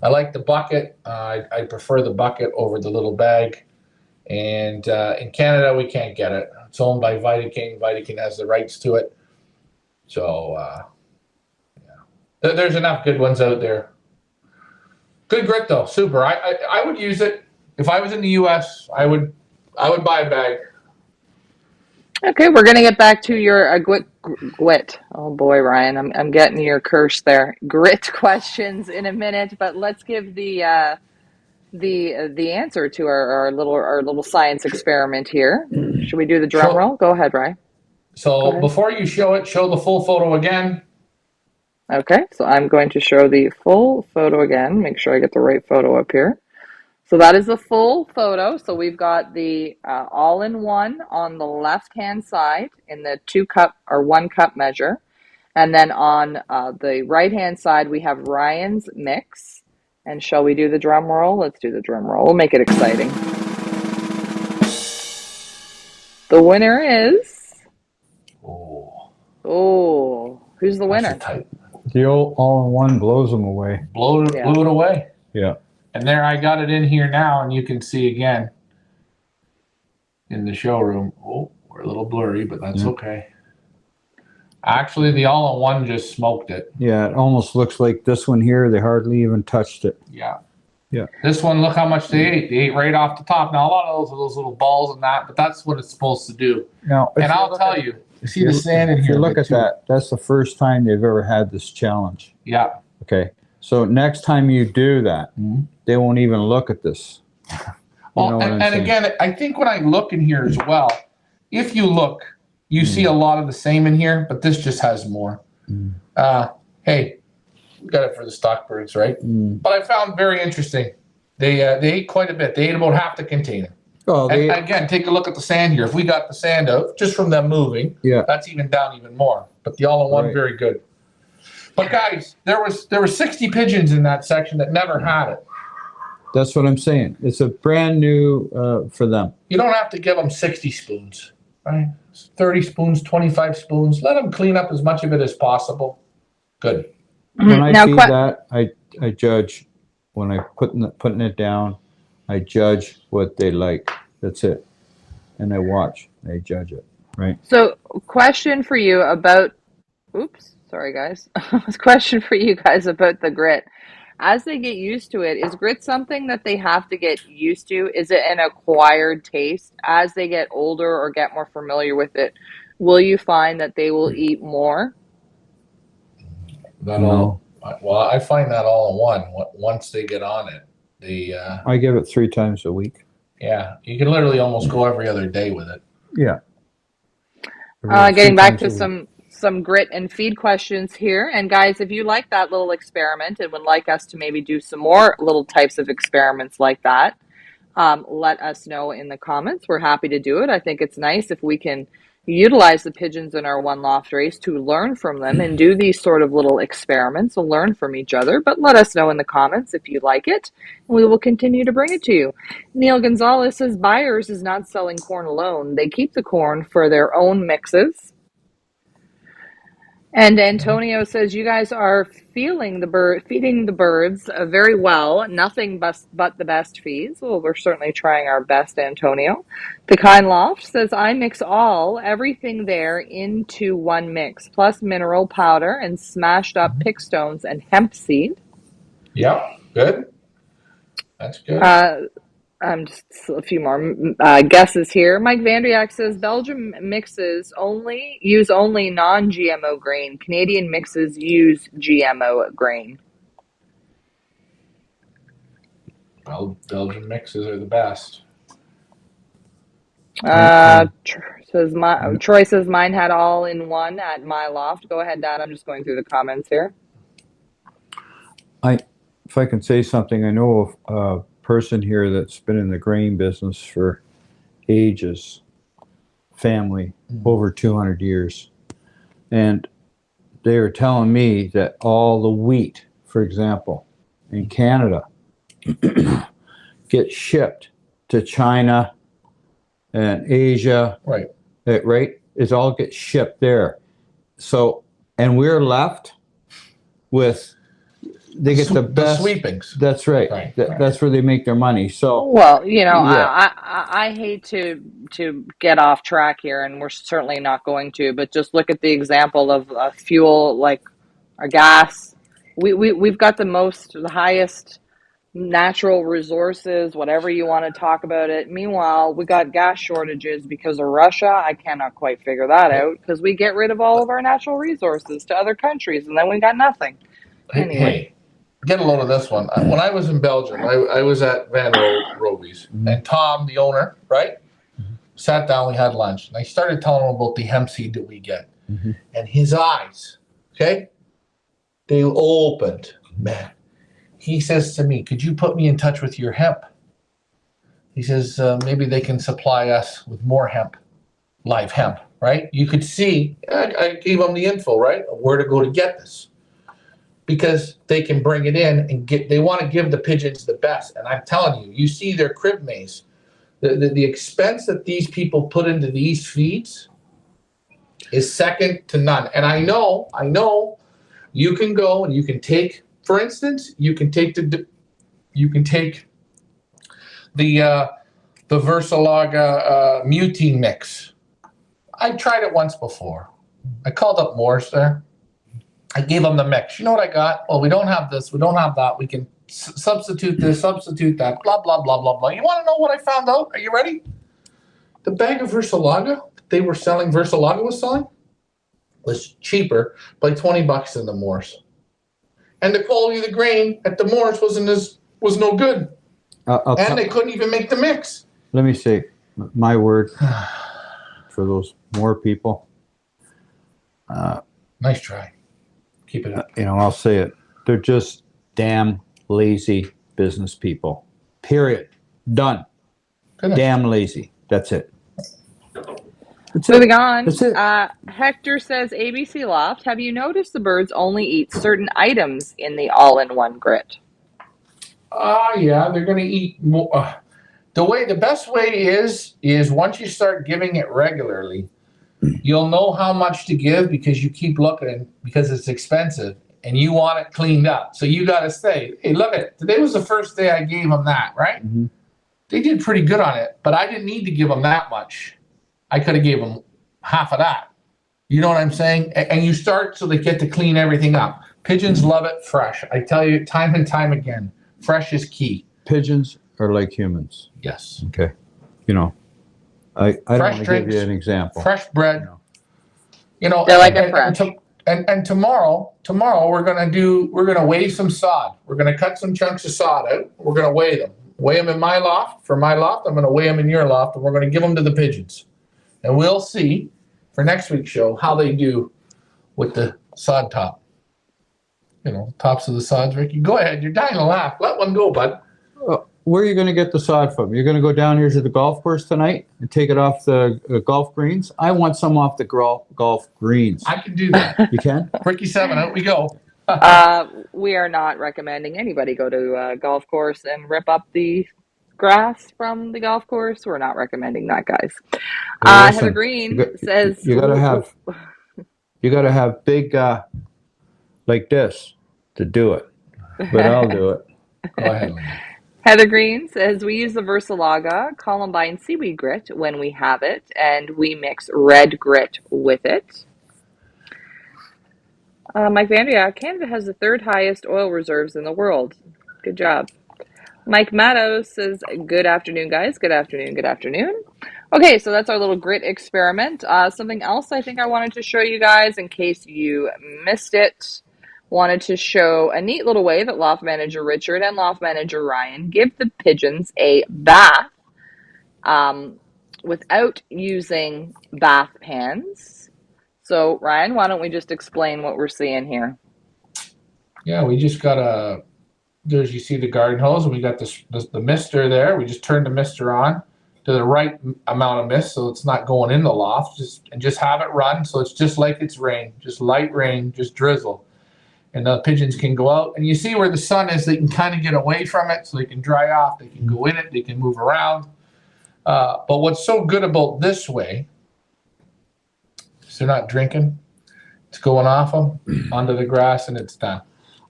I like the bucket. I prefer the bucket over the little bag. And in Canada, we can't get it. It's owned by Vitaking. Vitaking has the rights to it. So, yeah. There's enough good ones out there. Good grit, though. Super. I would use it. If I was in the U.S., I would buy a bag. Okay, we're going to get back to your grit. Oh boy, Ryan, I'm getting your curse there. Grit questions in a minute, but let's give the answer to our little science experiment here. Should we do the drum roll? Go ahead, Ryan. So before you show it, show the full photo again. Okay, so I'm going to show the full photo again. Make sure I get the right photo up here. So that is the full photo. So we've got the all-in-one on the left-hand side in the 2 cup or 1 cup measure. And then on the right-hand side, we have Ryan's mix. And shall we do the drum roll? Let's do the drum roll. We'll make it exciting. The winner is... Oh, who's the winner? The all-in-one blows them away. Blew it away. Yeah. And there, I got it in here now, and you can see again in the showroom. Oh, we're a little blurry, but that's okay. Actually, the all-in-one just smoked it. Yeah, it almost looks like this one here. They hardly even touched it. Yeah. Yeah. This one, look how much they ate. They ate right off the top. Now, a lot of those are those little balls and that, but that's what it's supposed to do. Now, And I'll tell you, see the sand in if here. you look at that, that's the first time they've ever had this challenge. Yeah. Okay. So next time you do that, they won't even look at this. Well, and again, I think when I look in here as well, if you look, you see a lot of the same in here, but this just has more. Hey, we got it for the stock birds, right? But I found very interesting. They ate quite a bit. They ate about half the container. Oh, and again, take a look at the sand here. If we got the sand out just from them moving, that's even down even more. But the all-in-one, very good. But guys, there was 60 pigeons in that section that never had it. That's what I'm saying. It's a brand new for them. You don't have to give them 60 spoons, right? 30 spoons, 25 spoons. Let them clean up as much of it as possible. Good. When I feed that, I judge. When I putting it down, I judge what they like. That's it. And I watch. I judge it. Right. So, question for you about. Oops, sorry guys. Question for you guys about the grit. As they get used to it, is grit something that they have to get used to? Is it an acquired taste? As they get older or get more familiar with it, will you find that they will eat more? Well, I find that all in one. Once they get on it, I give it 3 times a week. Yeah, you can literally almost go every other day with it. Yeah. Getting back to some grit and feed questions here. And guys, if you like that little experiment and would like us to maybe do some more little types of experiments like that, let us know in the comments. We're happy to do it. I think it's nice if we can utilize the pigeons in our One Loft race to learn from them and do these sort of little experiments and learn from each other. But let us know in the comments if you like it, and we will continue to bring it to you. Neil Gonzalez says Buyers is not selling corn alone. They keep the corn for their own mixes. And Antonio says you guys are feeding the birds very well. Nothing but the best feeds. Well, we're certainly trying our best, Antonio. The Kind Loft says I mix everything there into one mix, plus mineral powder and smashed up pick stones and hemp seed. Yep, good. That's good. Just a few more guesses here. Mike Vandriak says Belgium mixes use only non-GMO grain. Canadian mixes use GMO grain. Well, Belgian mixes are the best. Troy says mine had all in one at my loft. Go ahead, Dad. I'm just going through the comments here. If I can say something, I know of person here that's been in the grain business for ages, family, over 200 years. And they were telling me that all the wheat, for example, in Canada gets shipped to China and Asia. Right. Right? It all gets shipped there. So, and we're left with they get the best sweepings. That's right. That's where they make their money. So well, I hate to get off track here, and we're certainly not going to. But just look at the example of fuel, like our gas. We've got the highest natural resources, whatever you want to talk about it. Meanwhile, we got gas shortages because of Russia. I cannot quite figure that out because we get rid of all of our natural resources to other countries, and then we got nothing. Anyway. Hey, get a load of this one. When I was in Belgium, I was at Van Roby's, and Tom, the owner, right, sat down, we had lunch, and I started telling him about the hemp seed that we get. And his eyes, okay, they opened, man. He says to me, could you put me in touch with your hemp? He says, maybe they can supply us with more hemp, live hemp, right? You could see, I gave him the info, right, of where to go to get this. Because they can bring it in and they want to give the pigeons the best. And I'm telling you, you see their crib maze. The expense that these people put into these feeds is second to none. And I know you can go and you can take, for instance, you can take the Versalaga Mutine mix. I tried it once before. I called up Morris there. I gave them the mix. You know what I got? Well, we don't have this. We don't have that. We can substitute this, substitute that, blah, blah, blah, blah, blah. You want to know what I found out? Are you ready? The bag of Versalaga they were selling, Versalaga was selling, was cheaper by $20 than the Moors. And the quality of the grain at the Moors was no good. And they couldn't even make the mix. Let me say my word for those Moor people. Nice try. Keep it up. I'll say it. They're just damn lazy business people. Period. Done. Finish. Damn lazy. That's it. Moving on. That's it. Hector says, ABC Loft, have you noticed the birds only eat certain items in the all-in-one grit? Yeah, they're going to eat more. The best way is once you start giving it regularly, you'll know how much to give because you keep looking because it's expensive and you want it cleaned up. So you got to say, hey, look at it. Today was the first day I gave them that, right? Mm-hmm. They did pretty good on it, but I didn't need to give them that much. I could have gave them half of that. You know what I'm saying? And you start so they get to clean everything up. Pigeons love it fresh. I tell you time and time again, fresh is key. Pigeons are like humans. Yes. Okay. I don't want to give you an example. Fresh bread. They like it fresh. And tomorrow we're gonna weigh some sod. We're gonna cut some chunks of sod out. We're gonna weigh them. Weigh them in my loft. For my loft, I'm gonna weigh them in your loft, and we're gonna give them to the pigeons. And we'll see for next week's show how they do with the sod top. Tops of the sods, Ricky. Go ahead. You're dying to laugh. Let one go, bud. Where are you going to get the sod from? You're going to go down here to the golf course tonight and take it off the golf greens? I want some off the golf greens. I can do that. You can? Ricky 7, out we go. We are not recommending anybody go to a golf course and rip up the grass from the golf course. We're not recommending that, guys. Well, Heather Green says you gotta have big like this to do it, but I'll do it. Go ahead. Heather Green says we use the Versalaga Columbine seaweed grit when we have it, and we mix red grit with it. Mike Vandria, Canada has the third highest oil reserves in the world. Good job. Mike Matos says, good afternoon, guys. Good afternoon. Good afternoon. Okay, so that's our little grit experiment. Something else I think I wanted to show you guys in case you missed it. Wanted to show a neat little way that Loft Manager Richard and Loft Manager Ryan give the pigeons a bath without using bath pans. So, Ryan, why don't we just explain what we're seeing here? Yeah, we just got you see the garden hose, and we got the mister there. We just turned the mister on to the right amount of mist so it's not going in the loft. Just have it run so it's just like it's rain, just light rain, just drizzle. And the pigeons can go out, and you see where the sun is, they can kind of get away from it so they can dry off, they can go in it, they can move around. But what's so good about this way is they're not drinking. It's going off them onto the grass, and it's done.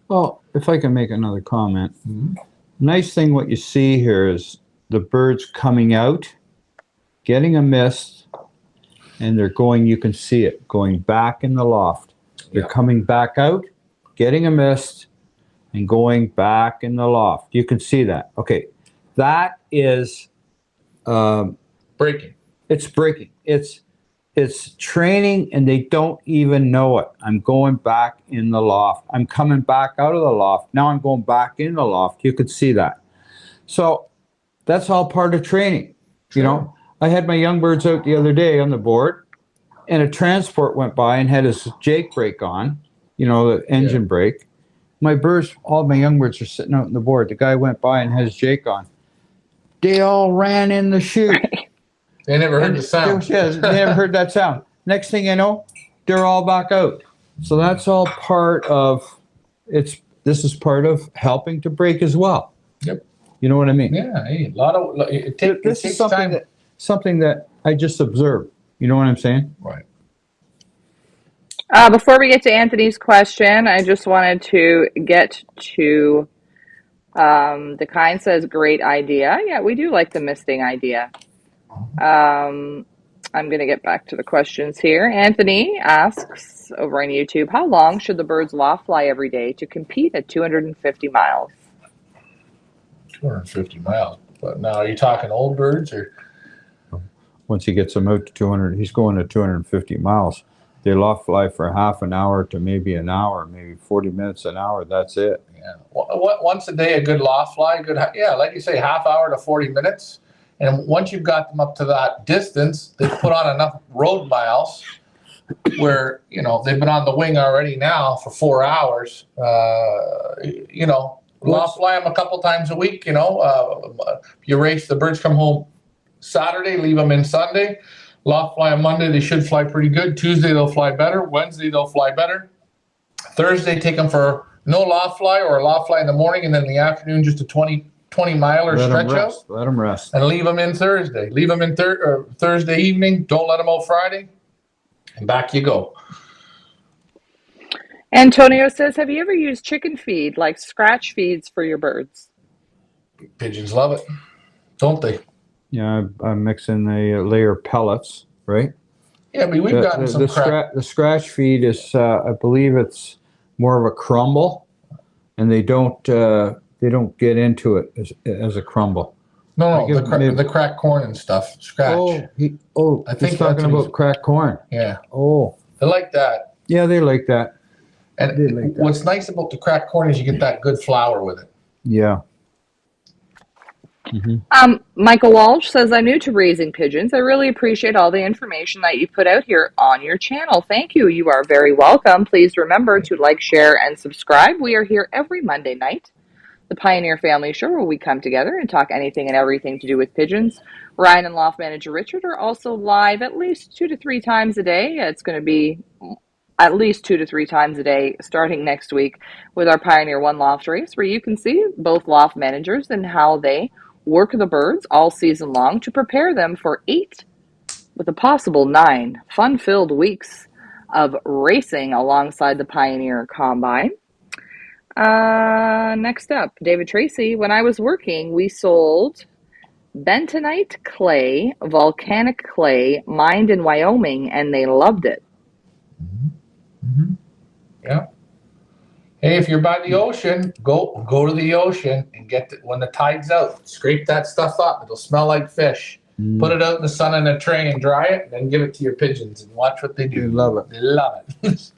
Well, if I can make another comment. Mm-hmm. Nice thing what you see here is the birds coming out, getting a mist, and they're going, you can see it, going back in the loft. They're coming back out, getting a mist, and going back in the loft. You can see that. Okay, that is breaking. It's breaking. It's training, and they don't even know it. I'm going back in the loft. I'm coming back out of the loft. Now I'm going back in the loft. You could see that. So that's all part of training. Sure. I had my young birds out the other day on the board, and a transport went by and had his Jake brake on, the engine brake. All my young birds are sitting out on the board. The guy went by and had his Jake on. They all ran in the chute. They never heard the sound. They never heard that sound. Next thing you know, they're all back out. So that's all part of this is part of helping to break as well. Yep. You know what I mean? Yeah. Hey, this is something that I just observed. You know what I'm saying? Right. Before we get to Anthony's question, I just wanted to get to the kind says great idea. Yeah, we do like the misting idea. I'm going to get back to the questions here. Anthony asks over on YouTube, how long should the birds loft fly every day to compete at 250 miles? 250 miles. But now, are you talking old birds or? Once he gets them out to 200, he's going to 250 miles. They loft fly for half an hour to maybe an hour, maybe 40 minutes an hour. That's it. Yeah. Once a day, a good loft fly, like you say, half hour to 40 minutes. And once you've got them up to that distance, they put on enough road miles where, they've been on the wing already now for 4 hours. Loft fly them a couple times a week, you race, the birds come home Saturday, leave them in Sunday. Loft fly on Monday, they should fly pretty good. Tuesday, they'll fly better. Wednesday, they'll fly better. Thursday, take them for no loft fly or a loft fly in the morning, and then in the afternoon, just a 20 miler stretch out. Let them rest. And leave them in Thursday. Leave them in Thursday evening. Don't let them out Friday. And back you go. Antonio says, have you ever used chicken feed, like scratch feeds for your birds? Pigeons love it, don't they? Yeah, I'm mixing a layer of pellets, right? Yeah, but we've gotten some crap. The scratch feed is, I believe it's more of a crumble, and they don't get into it as a crumble. No, the cracked corn and stuff. Scratch. I think he's talking about cracked corn. Yeah. Oh. They like that. Yeah, they like that. And what's nice about the cracked corn is you get that good flour with it. Yeah. Mm-hmm. Michael Walsh says, I'm new to raising pigeons. I really appreciate all the information that you put out here on your channel. Thank you. You are very welcome. Please remember to like, share, and subscribe. We are here every Monday night, the Pioneer Family Show, where we come together and talk anything and everything to do with pigeons. Ryan and Loft Manager Richard are also live at least 2 to 3 times a day. It's going to be at least 2 to 3 times a day starting next week with our Pioneer 1 Loft race, where you can see both loft managers and how they work the birds all season long to prepare them for 8, with a possible 9, fun-filled weeks of racing alongside the Pioneer Combine. Next up, David Tracy. When I was working, we sold bentonite clay, volcanic clay, mined in Wyoming, and they loved it. Mm-hmm. Yeah. Hey, if you're by the ocean, go to the ocean and when the tide's out, scrape that stuff up. It'll smell like fish. Put it out in the sun in a tray and dry it, then give it to your pigeons and watch what they do. They love it. They love it.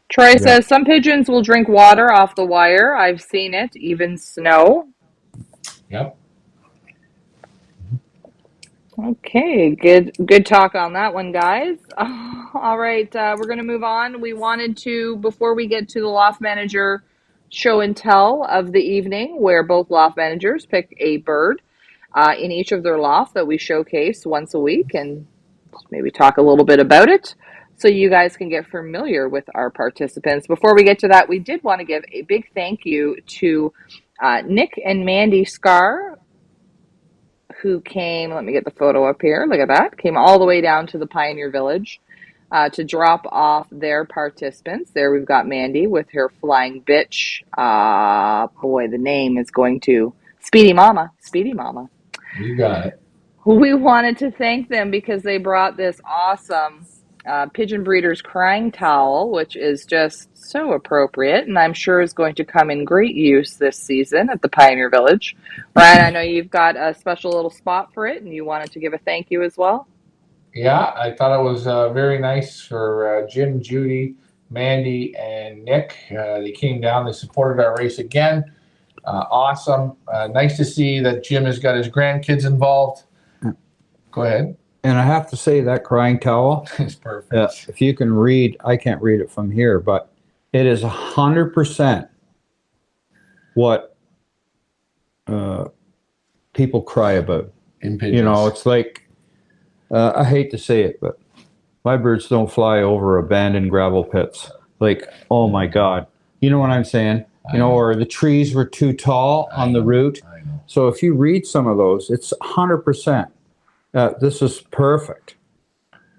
Troy says, some pigeons will drink water off the wire. I've seen it, even snow. Yep. Okay, good talk on that one, guys. All right, we're going to move on. We wanted to, before we get to the Loft Manager show and tell of the evening, where both loft managers pick a bird in each of their lofts that we showcase once a week, and maybe talk a little bit about it so you guys can get familiar with our participants. Before we get to that, we did want to give a big thank you to Nick and Mandy Scar, who came, let me get the photo up here, look at that, came all the way down to the Pioneer Village to drop off their participants. There we've got Mandy with her flying bitch. Boy, the name is going to, Speedy Mama. You got it. We wanted to thank them because they brought this awesome Pigeon Breeders crying towel, which is just so appropriate, and I'm sure is going to come in great use this season at the Pioneer Village. Ryan, I know you've got a special little spot for it, and you wanted to give a thank you as well. Yeah, I thought it was very nice for Jim, Judy, Mandy, and Nick. They came down, they supported our race again. Awesome. Nice to see that Jim has got his grandkids involved. Go ahead. And I have to say that crying towel is perfect. If you can read, I can't read it from here, but it is 100% what people cry about. In pigeons. It's like, I hate to say it, but my birds don't fly over abandoned gravel pits. Like, oh my God. You know what I'm saying? Or the trees were too tall on the route. I know. So if you read some of those, it's 100%. This is perfect.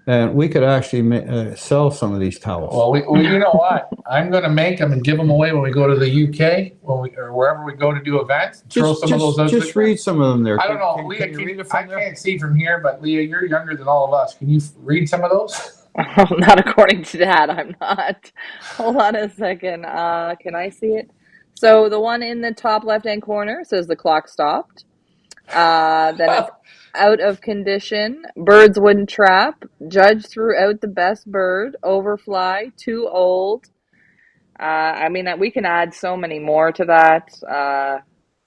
And we could actually sell some of these towels. Well, you know what? I'm going to make them and give them away when we go to the UK or wherever we go to do events. Throw some of those out. Just read some of them there. I don't know. Leah, I can't see from here, but Leah, you're younger than all of us. Can you read some of those? Oh, not according to Dad, I'm not. Hold on a second. Can I see it? So the one in the top left-hand corner says the clock stopped. Then it's out of condition. Birds wouldn't trap. Judge threw out the best bird. Overfly. Too old. I mean, we can add so many more to that.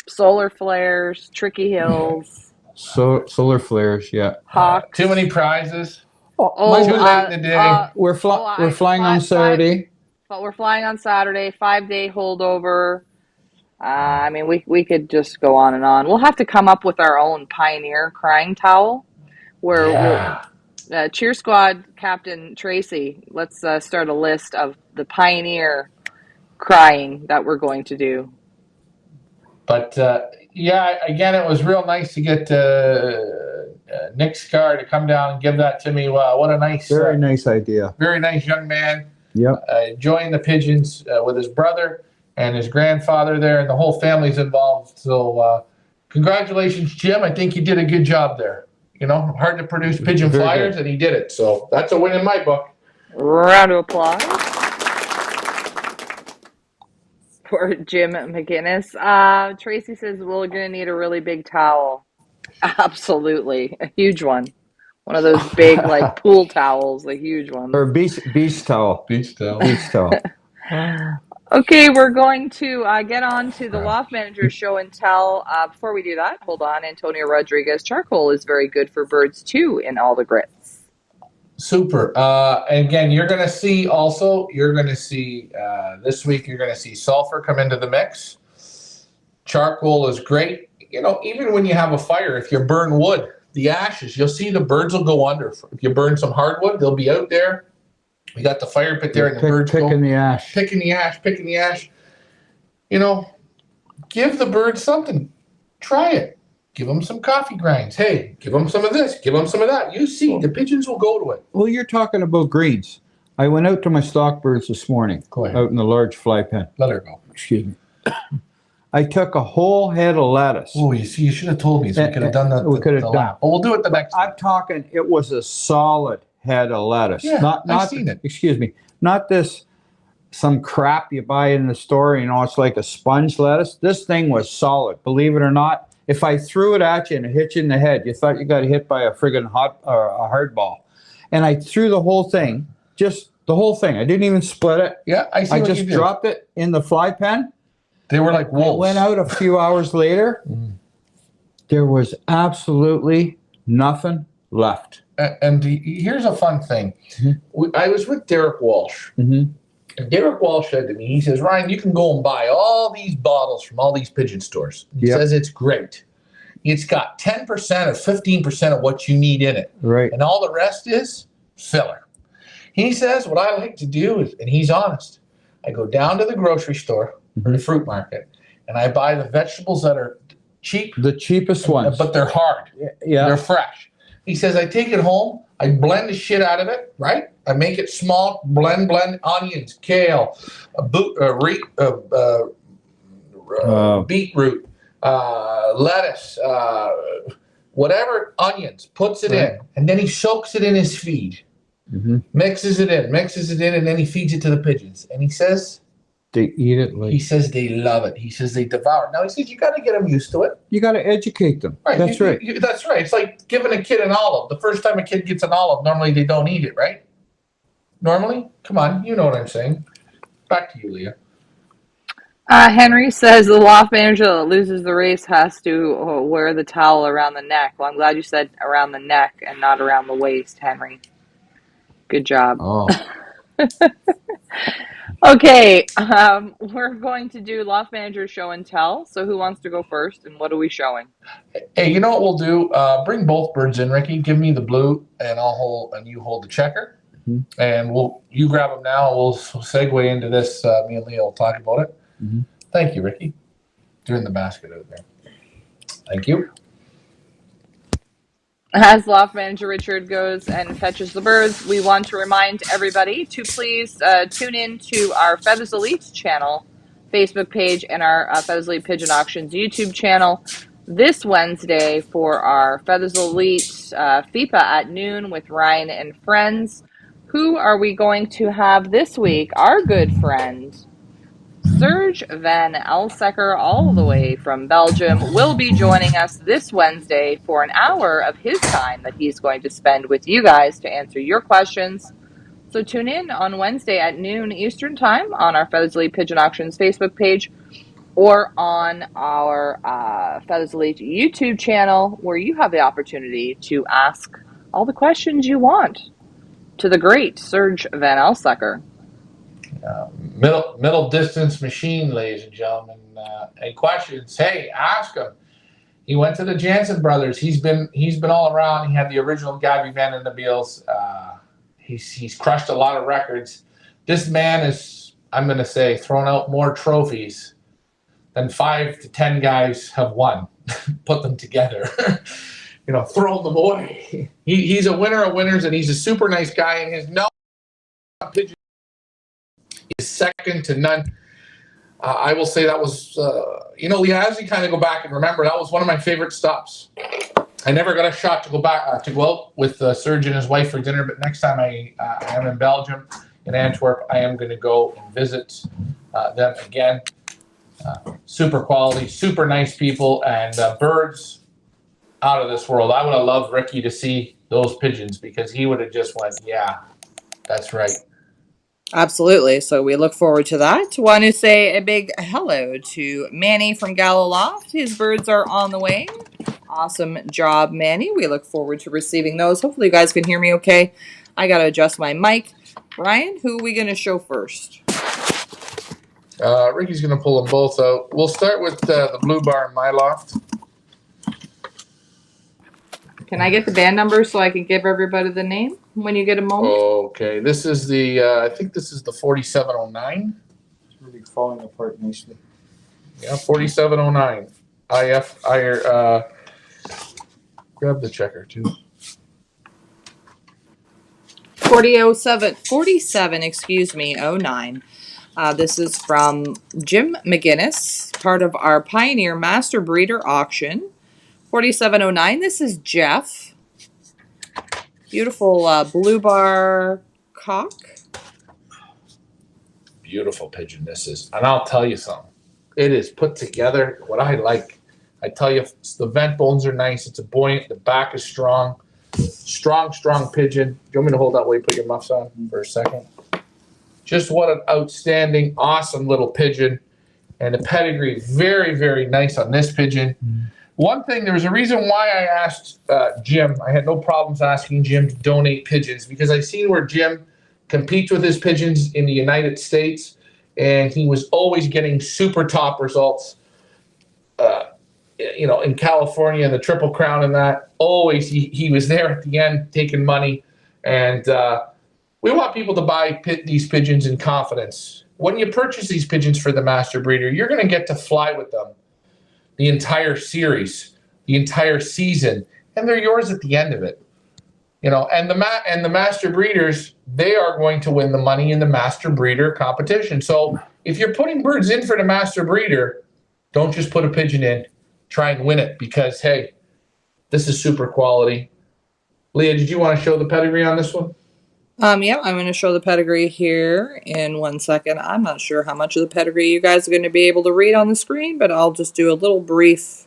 Solar flares, tricky hills, Solar flares, yeah. hawks. Too many prizes. Oh, Too late in the day. we're flying on Saturday. But we're flying on Saturday. 5-day holdover. I mean, we could just go on and on. We'll have to come up with our own Pioneer crying towel. Where we'll Cheer Squad Captain Tracy. Let's start a list of the Pioneer crying that we're going to do. But yeah, again, it was real nice to get Nick Scar to come down and give that to me. Wow, what a nice, very nice idea. Very nice young man. Yep. Enjoying the pigeons with his brother and his grandfather there, and the whole family's involved. So congratulations, Jim. I think you did a good job there. You know, hard to produce pigeon flyers, and he did it. So that's a win in my book. Round of applause for Jim McGinnis. Tracy says we're going to need a really big towel. Absolutely. A huge one. One of those big, like, pool towels, the huge ones. Or beach towel. Beach towel. Beach towel. Okay, we're going to get on to the Loft Manager show and tell. Before we do that, hold on. Antonio Rodriguez charcoal is very good for birds, too, in all the grits. Super. And again, you're going to see this week, you're going to see sulfur come into the mix. Charcoal is great. You know, even when you have a fire, if you burn wood, the ashes, you'll see the birds will go under. If you burn some hardwood, they'll be out there. We got the fire pit there, and the birds picking the ash. Picking the ash. You know, give the birds something. Try it. Give them some coffee grinds. Hey, give them some of this. Give them some of that. You see, the pigeons will go to it. Well, you're talking about greens. I went out to my stock birds this morning. Go ahead. Out in the large fly pen. Let her go. Excuse me. I took a whole head of lettuce. Oh, you see, you should have told me, so we could have done that. We could have done. Well, we'll do it the next time. I'm talking, it was a solid head of lettuce. Yeah, I've seen it. Excuse me, not this, some crap you buy in the store, you know, it's like a sponge lettuce. This thing was solid, believe it or not. If I threw it at you and it hit you in the head, you thought you got hit by a friggin' a hard ball. And I threw the whole thing, just the whole thing. I didn't even split it. Yeah, I see I what just you did. dropped it in the fly pen. They were like wolves. Went out a few hours later. There was absolutely nothing left. And here's a fun thing. I was with Derek Walsh. And Derek Walsh said to me, he says, Ryan, you can go and buy all these bottles from all these pigeon stores. He says it's great. It's got 10% or 15% of what you need in it. Right. And all the rest is filler. He says, what I like to do is, and he's honest, I go down to the grocery store or the fruit market, and I buy the vegetables that are cheap. The cheapest ones. But they're hard. Yeah. They're fresh. He says, I take it home, I blend the shit out of it, right? I make it small, blend onions, kale, beetroot, lettuce, whatever onions, puts it in, and then he soaks it in his feed, mixes it in, and then he feeds it to the pigeons. And he says, they eat it. He says they love it. He says they devour it. Now, he says you got to get them used to it. You got to educate them. Right. That's right. That's right. It's like giving a kid an olive. The first time a kid gets an olive, normally they don't eat it, right? Normally? Come on. You know what I'm saying. Back to you, Leah. Henry says the Loft Manager that loses the race has to wear the towel around the neck. Well, I'm glad you said around the neck and not around the waist, Henry. Good job. Oh. Okay, we're going to do Loft Manager show and tell. So who wants to go first, and what are we showing? Hey, you know what we'll do? Bring both birds in, Ricky. Give me the blue, and you hold the checker. And you grab them now. We'll segue into this. Me and Leah will talk about it. Thank you, Ricky. They're in the basket out there. Thank you. As Loft Manager Richard goes and fetches the birds, we want to remind everybody to please tune in to our Feathers Elite channel, Facebook page, and our Feathers Elite Pigeon Auctions YouTube channel this Wednesday for our Feathers Elite FIPA at noon with Ryan and friends. Who are we going to have this week? Our good friend, Serge Van Elsecker, all the way from Belgium, will be joining us this Wednesday for an hour of his time that he's going to spend with you guys to answer your questions. So tune in on Wednesday at noon Eastern Time on our Feathers Elite Pigeon Auctions Facebook page or on our Feathers Elite YouTube channel, where you have the opportunity to ask all the questions you want to the great Serge Van Elsecker. Middle distance machine, ladies and gentlemen. Any questions? Hey, ask him. He went to the Jansen brothers. He's been all around. He had the original Gabby Van den Beels. He's crushed a lot of records. This man is, I'm going to say, thrown out more trophies than 5 to 10 guys have won. Put them together. Throw them away. He's a winner of winners, and he's a super nice guy. And his pigeon is second to none. I will say that was, as you kind of go back and remember, that was one of my favorite stops. I never got a shot to go back to go out with Serge and his wife for dinner, but next time I am in Belgium, in Antwerp, I am going to go and visit them again. Super quality, super nice people, and birds out of this world. I would have loved Ricky to see those pigeons, because he would have just went, yeah, that's right. Absolutely. So we look forward to that. Want to say a big hello to Manny from Gallo Loft. His birds are on the way. Awesome job, Manny. We look forward to receiving those. Hopefully you guys can hear me okay. I got to adjust my mic. Brian, who are we going to show first? Ricky's going to pull them both out. We'll start with the blue bar in my loft. Can I get the band number so I can give everybody the name when you get a moment? Okay, this is the, I think this is the 4709. It's really falling apart nicely. Yeah, 4709. Grab the checker too. 47, excuse me, 09. This is from Jim McGinnis, part of our Pioneer Master Breeder auction. 4709. This is Jeff. Beautiful blue bar cock. Beautiful pigeon this is. And I'll tell you something. It is put together what I like. I tell you, the vent bones are nice. It's a buoyant. The back is strong. Strong pigeon. Do you want me to hold that while you put your muffs on for a second? Just what an outstanding, awesome little pigeon. And the pedigree, very, very nice on this pigeon. One thing, there was a reason why I asked Jim. I had no problems asking Jim to donate pigeons, because I seen where Jim competes with his pigeons in the United States, and he was always getting super top results. In California, the Triple Crown and that. Always, he was there at the end taking money, and we want people to buy these pigeons in confidence. When you purchase these pigeons for the master breeder, you're going to get to fly with them the entire series, the entire season, and they're yours at the end of it. And the master breeders, they are going to win the money in the master breeder competition. So if you're putting birds in for the master breeder, don't just put a pigeon in. Try and win it, because hey, this is super quality. Leah, did you want to show the pedigree on this one? Yeah, I'm going to show the pedigree here in 1 second. I'm not sure how much of the pedigree you guys are going to be able to read on the screen, but I'll just do a little brief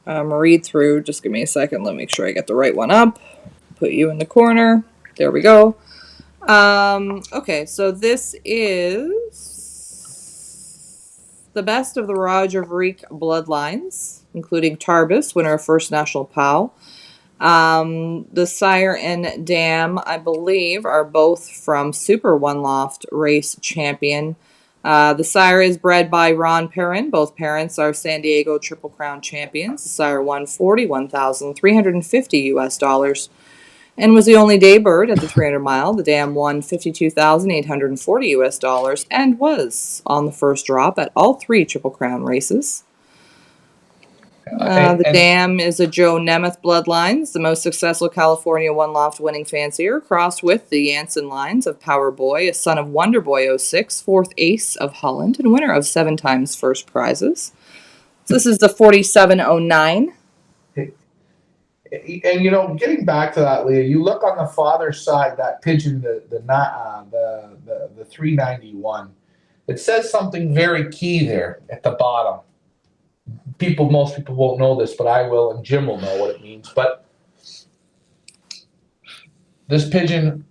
read through. Just give me a second. Let me make sure I get the right one up. Put you in the corner. There we go. Okay, so this is the best of the Roger Vriek bloodlines, including Tarbus, winner of first national POW. The sire and dam, I believe, are both from Super One Loft Race Champion. The sire is bred by Ron Perrin. Both parents are San Diego Triple Crown champions. The sire won $41,350 US and was the only day bird at the 300 mile. The dam won $52,840 US and was on the first drop at all 3 Triple Crown races. The dam is a Joe Nemeth bloodlines, the most successful California One Loft winning fancier, crossed with the Jansen lines of Power Boy, a son of Wonder Boy 06, fourth ace of Holland, and winner of 7 times first prizes. So this is the 4709. And getting back to that, Leah, you look on the father's side, that pigeon, the 391. It says something very key there at the bottom. Most people won't know this, but I will, and Jim will know what it means. But this pigeon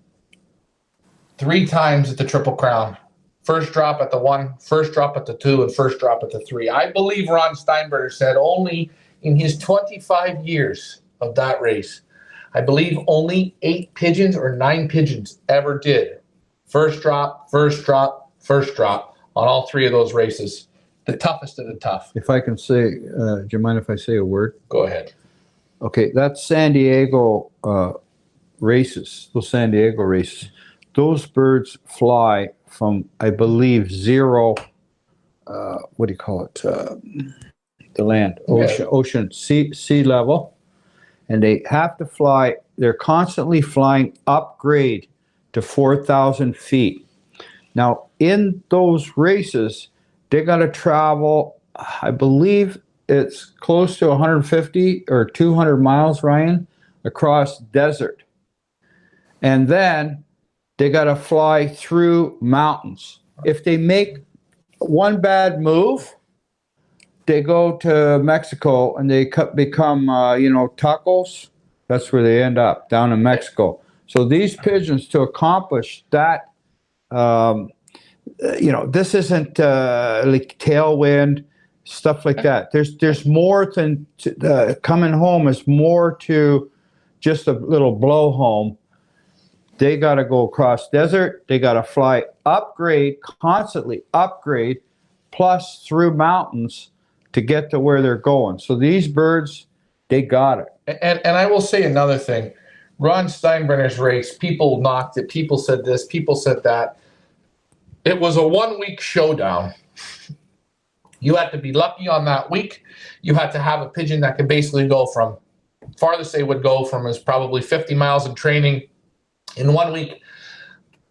3 times at the Triple Crown. First drop at the 1, first drop at the 2, and first drop at the 3. I believe Ron Steinberger said only in his 25 years of that race, I believe only 8 pigeons or 9 pigeons ever did first drop, first drop, first drop on all 3 of those races. The toughest of the tough. If I can say, do you mind if I say a word? Go ahead. Okay, that's San Diego races, those San Diego races. Those birds fly from, I believe, 0, what do you call it? The land, ocean, sea level. And they have to fly, they're constantly flying upgrade to 4,000 feet. Now, in those races, they got to travel, I believe it's close to 150 or 200 miles, Ryan, across desert. And then they got to fly through mountains. If they make one bad move, they go to Mexico and they become, tacos. That's where they end up, down in Mexico. So these pigeons, to accomplish that, this isn't like tailwind, stuff like that. There's more than coming home is more to just a little blow home. They got to go across desert. They got to fly constantly upgrade, plus through mountains to get to where they're going. So these birds, they got it. And I will say another thing. Ron Steinbrenner's race, people knocked it. People said this. People said that. It was a 1-week showdown. You had to be lucky on that week. You had to have a pigeon that could basically go from, farthest they would go from is probably 50 miles in training in 1 week.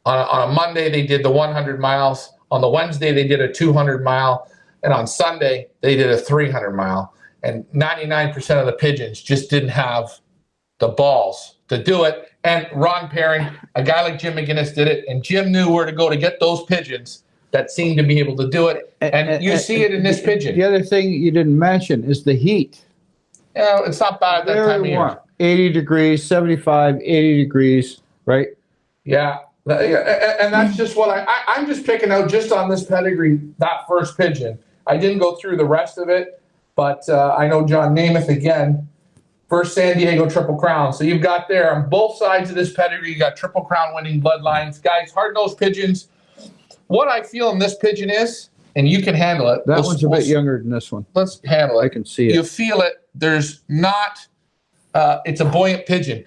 On a Monday, they did the 100 miles. On the Wednesday, they did a 200 mile. And on Sunday, they did a 300 mile. And 99% of the pigeons just didn't have the balls to do it. And Ron Perrin, a guy like Jim McGinnis, did it. And Jim knew where to go to get those pigeons that seemed to be able to do it. And you see it in this pigeon. The other thing you didn't mention is the heat. It's not bad at that time of year. 80 degrees, 75, 80 degrees, right? Yeah. And that's just what I'm just picking out just on this pedigree, that first pigeon. I didn't go through the rest of it, but I know John Namath again, first San Diego Triple Crown. So you've got there on both sides of this pedigree, you got Triple Crown winning bloodlines. Guys, hard-nosed pigeons. What I feel in this pigeon is, and you can handle it. That one's a bit younger than this one. Let's handle it. I can see it. You feel it. There's not, it's a buoyant pigeon.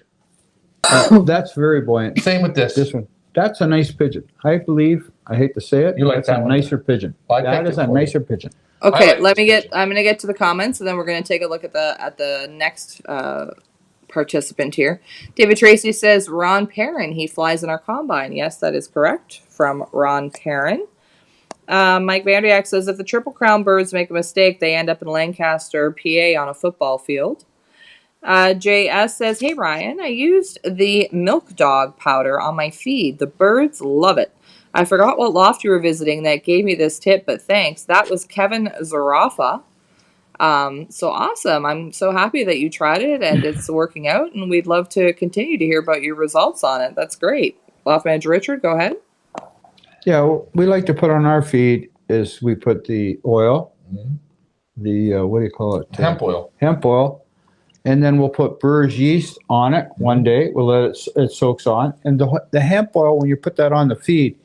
That's very buoyant. Same with this. This one. That's a nice pigeon. I believe, I hate to say it, you like that's that a one? nicer pigeon. Well, that is a nicer pigeon. Okay, I'm going to get to the comments, and then we're going to take a look at the next participant here. David Tracy says, Ron Perrin, he flies in our combine. Yes, that is correct, from Ron Perrin. Mike Vanderyak says, if the Triple Crown birds make a mistake, they end up in Lancaster, PA on a football field. JS says, hey Ryan, I used the milk dog powder on my feed. The birds love it. I forgot what loft you were visiting that gave me this tip, but thanks. That was Kevin Zarafa. So awesome. I'm so happy that you tried it and it's working out, and we'd love to continue to hear about your results on it. That's great. Loft Manager Richard, go ahead. Yeah, what we like to put on our feed is we put the oil, the, what do you call it? Hemp oil. Hemp oil. And then we'll put brewer's yeast on it one day. We'll let it soaks on. And the hemp oil, when you put that on the feed,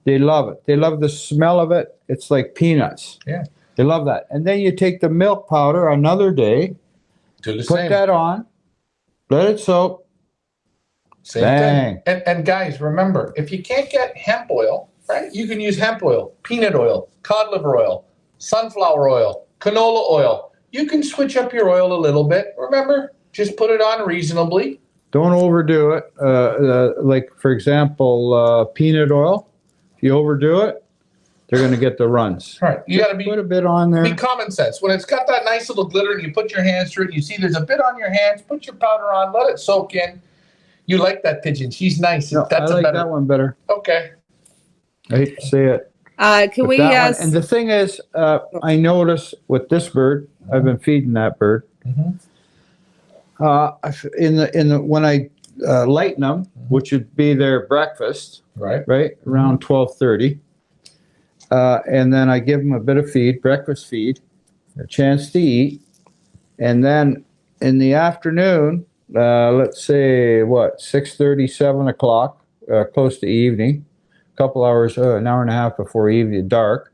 they love it. They love the smell of it. It's like peanuts. Yeah. They love that. And then you take the milk powder another day, put that on, let it soak. Same thing. And guys, remember, if you can't get hemp oil, right, you can use hemp oil, peanut oil, cod liver oil, sunflower oil, canola oil. You can switch up your oil a little bit. Remember, just put it on reasonably. Don't overdo it. Like, for example, peanut oil. If you overdo it, they're going to get the runs. All right. You got to put a bit on there. Be common sense. When it's got that nice little glitter and you put your hands through it, you see there's a bit on your hands, put your powder on, let it soak in. You like that pigeon. She's nice. No, I like that one better. Okay. I hate to say it. Can But we? that one, and the thing is, I notice with this bird, I've been feeding that bird. Mm-hmm. In the when I lighten them, which would be their breakfast, Right. around 12:30, and then I give them a bit of feed, breakfast feed, a chance to eat, and then in the afternoon, let's say 6:30, 7 o'clock, close to evening, a couple hours, an hour and a half before evening dark,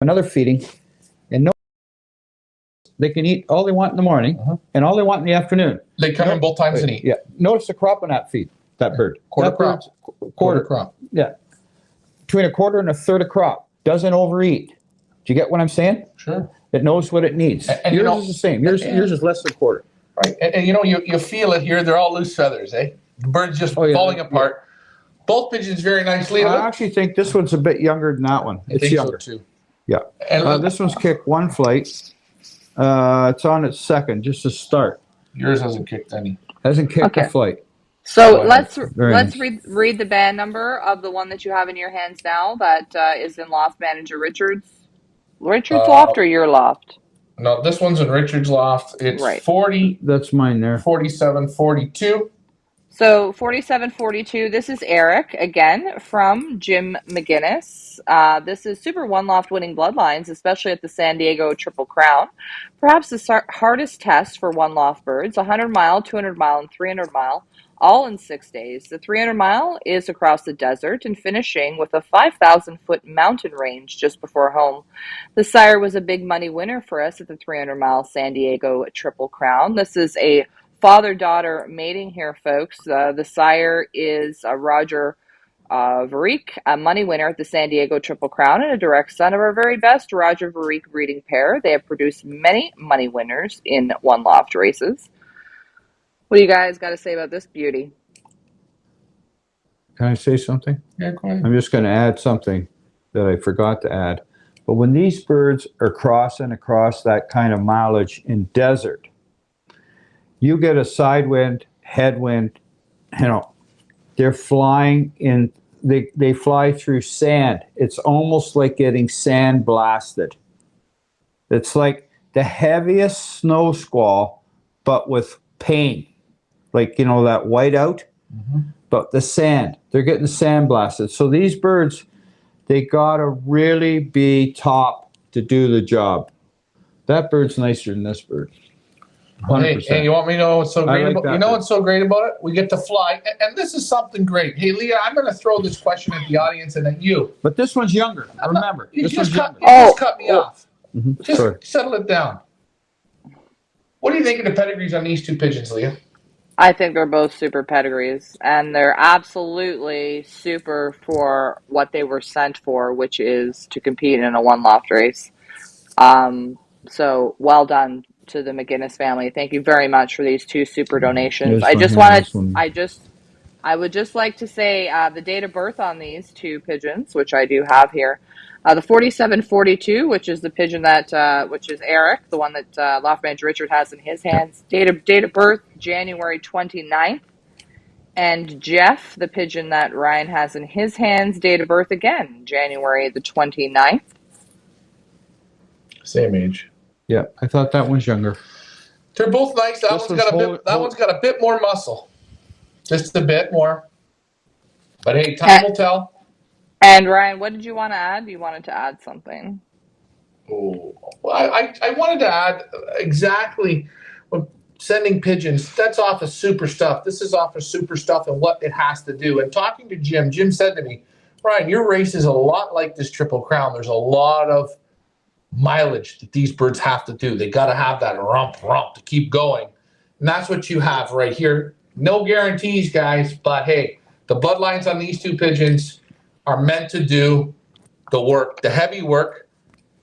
another feeding, and no, they can eat all they want in the morning and all they want in the afternoon. They come in both times and eat. Yeah. Notice the crop on that feed, that bird. Quarter That crop. bird's quarter crop. Yeah. Between a quarter and a third of crop. Doesn't overeat. Do you get what I'm saying? Sure. It knows what it needs. And yours is the same. Yours is less than a quarter. Right. And you feel it here. They're all loose feathers, eh? The bird's just falling apart. Yeah. Both pigeons very nicely. I actually think this one's a bit younger than that one. It's younger. So too. Yeah. And this one's kicked one flight. It's on its second, just to start. Yours hasn't kicked any. Hasn't kicked a flight. So let's read the band number of the one that you have in your hands now that is in Loft Manager Richard's loft or your loft? No, this one's in Richard's loft. It's 40. That's mine there. 4742. So 4742, this is Eric, again, from Jim McGinnis. This is Super One Loft winning bloodlines, especially at the San Diego Triple Crown. Perhaps the hardest test for One Loft birds, 100 mile, 200 mile, and 300 mile, all in 6 days. The 300 mile is across the desert and finishing with a 5,000-foot mountain range just before home. The sire was a big money winner for us at the 300 mile San Diego Triple Crown. This is a father-daughter mating here, folks. The sire is Roger Varique, a money winner at the San Diego Triple Crown and a direct son of our very best Roger Varique breeding pair. They have produced many money winners in One Loft races. What do you guys got to say about this beauty? Can I say something? Yeah, go ahead. I'm just going to add something that I forgot to add. But when these birds are crossing across that kind of mileage in desert, you get a side wind, headwind, they're flying in, they fly through sand. It's almost like getting sand blasted. It's like the heaviest snow squall, but with pain. Like, that whiteout, but the sand, they're getting sand blasted. So these birds, they gotta really be top to do the job. That bird's nicer than this bird. 100%. Hey, you want me to know what's so great about it? What's so great about it? We get to fly, and this is something great. Hey, Leah, I'm going to throw this question at the audience and at you. But this one's younger. Remember, you just cut me off. Just settle it down. What do you think of the pedigrees on these two pigeons, Leah? I think they're both super pedigrees, and they're absolutely super for what they were sent for, which is to compete in a One Loft race. So well done to the McGinnis family. Thank you very much for these two super donations. I would just like to say the date of birth on these two pigeons, which I do have here. The 4742, which is the pigeon that, which is Eric, the one that Loft Manager Richard has in his hands. Date of birth, January 29th. And Jeff, the pigeon that Ryan has in his hands, date of birth again, January the 29th. Same age. Yeah, I thought that one's younger. They're both nice. That one's got a bit more muscle. Just a bit more. But hey, time will tell. And Ryan, what did you want to add? You wanted to add something. Oh, well, I wanted to add exactly when sending pigeons. That's off of super stuff. This is off of super stuff and what it has to do. And talking to Jim said to me, Ryan, your race is a lot like this Triple Crown. There's a lot of mileage that these birds have to do. They got to have that rump to keep going. And that's what you have right here. No guarantees, guys, but hey, the bloodlines on these two pigeons are meant to do the work, the heavy work.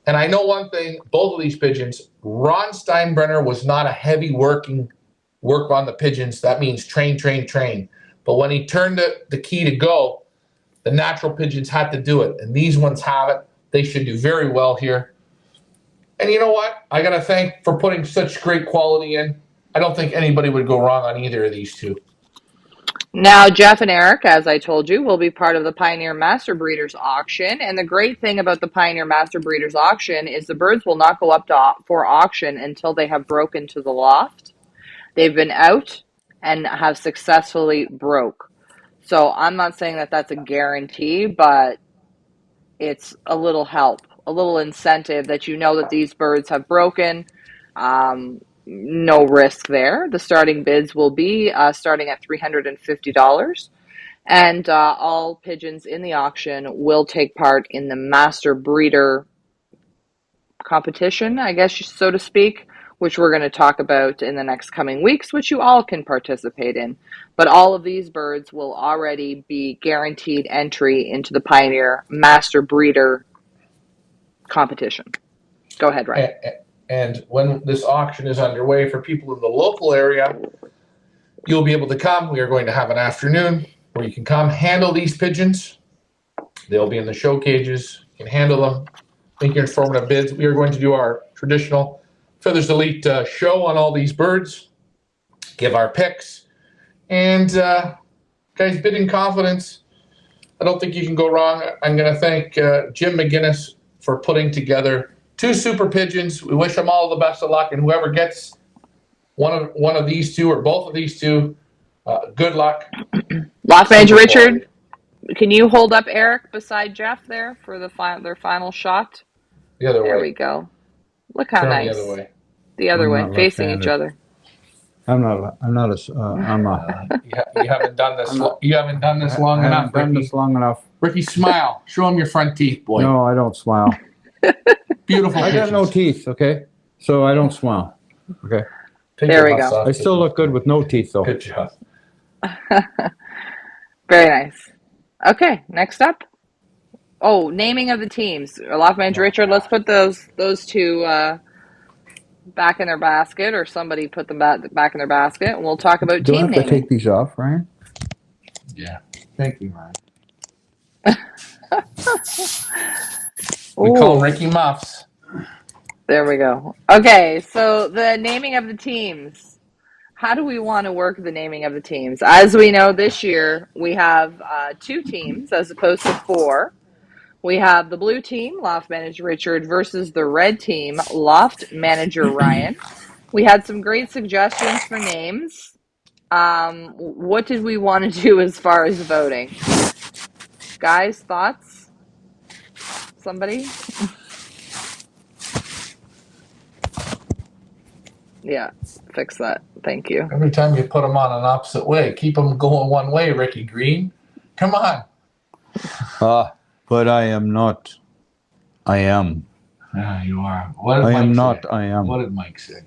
And I know one thing, both of these pigeons, Ron Steinbrenner was not a heavy work on the pigeons. That means train. But when he turned the key to go, the natural pigeons had to do it. And these ones have it. They should do very well here. And you know what? I got to thank for putting such great quality in. I don't think anybody would go wrong on either of these two. Now, Jeff and Eric, as I told you, will be part of the Pioneer Master Breeders auction. And the great thing about the Pioneer Master Breeders auction is the birds will not go up for auction until they have broken to the loft. They've been out and have successfully broke. So I'm not saying that that's a guarantee, but it's a little help, a little incentive that you know that these birds have broken. No risk there. The starting bids will be starting at $350. And all pigeons in the auction will take part in the master breeder competition, I guess, so to speak, which we're going to talk about in the next coming weeks, which you all can participate in. But all of these birds will already be guaranteed entry into the Pioneer Master Breeder competition. Go ahead, Ryan. And when this auction is underway for people in the local area, you'll be able to come. We are going to have an afternoon where you can come handle these pigeons. They'll be in the show cages. You can handle them, make your informative bids. We are going to do our traditional Feathers Elite show on all these birds, give our picks, and guys, bid in confidence. I don't think you can go wrong. I'm going to thank Jim McGinnis for putting together 2 super pigeons. We wish them all the best of luck, and whoever gets one of these 2 or both of these 2, good luck. Loft Manager Richard, can you hold up Eric beside Jeff there for their final shot? The other way. There we go. Look how Turn nice. the other way. The other way, facing each other. I'm not a. You haven't done this. You haven't done this long I enough, haven't done Ricky. this long enough. Ricky, smile. Show him your front teeth, boy. No, I don't smile. Beautiful. I got no teeth. Okay, so I don't smile. Okay. There we go. I still look good with no teeth, though. Good job. Very nice. Okay, next up. Oh, naming of the teams. Loft Manager Richard, let's put those 2 back in their basket, or somebody put them back in their basket, and we'll talk about team naming. Do I have to take these off, Ryan? Yeah. Thank you, Ryan. We call them Ricky Muffs. There we go. Okay, so the naming of the teams. How do we want to work the naming of the teams? As we know, this year we have 2 teams as opposed to 4. We have the blue team, Loft Manager Richard, versus the red team, Loft Manager Ryan. We had some great suggestions for names. What did we want to do as far as voting? Guys, thoughts? Somebody? Yeah, fix that. Thank you. Every time you put them on an opposite way, keep them going one way, Ricky Green. Come on. But I am not. I am. Yeah, you are. What did I Mike am say? not. I am. What did Mike say?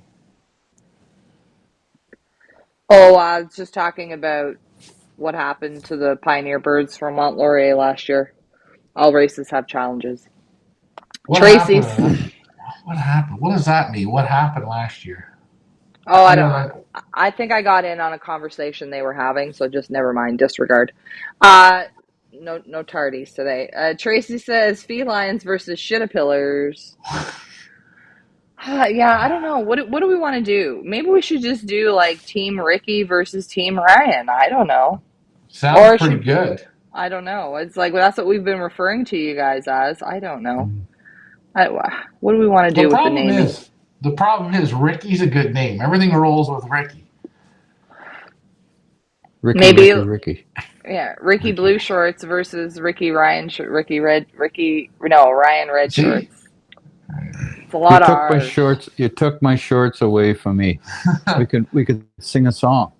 Oh, I was just talking about what happened to the Pioneer birds from Mont Laurier last year. All races have challenges. Tracy's. What happened? What does that mean? What happened last year? Oh, I don't know. I think I got in on a conversation they were having, so just never mind. Disregard. No tardies today. Tracy says felines versus shitapillars. Yeah, I don't know. What do we want to do? Maybe we should just do like Team Ricky versus Team Ryan. I don't know. Sounds pretty good. I don't know. It's like that's what we've been referring to you guys as. I don't know. What do we want to do with the naming? The problem is Ricky's a good name. Everything rolls with Ricky. Ricky. Yeah, Ricky Blue Shorts versus Ricky Ryan. Ryan Red Shorts. It's a lot of R's. You took my shorts away from me. we could sing a song.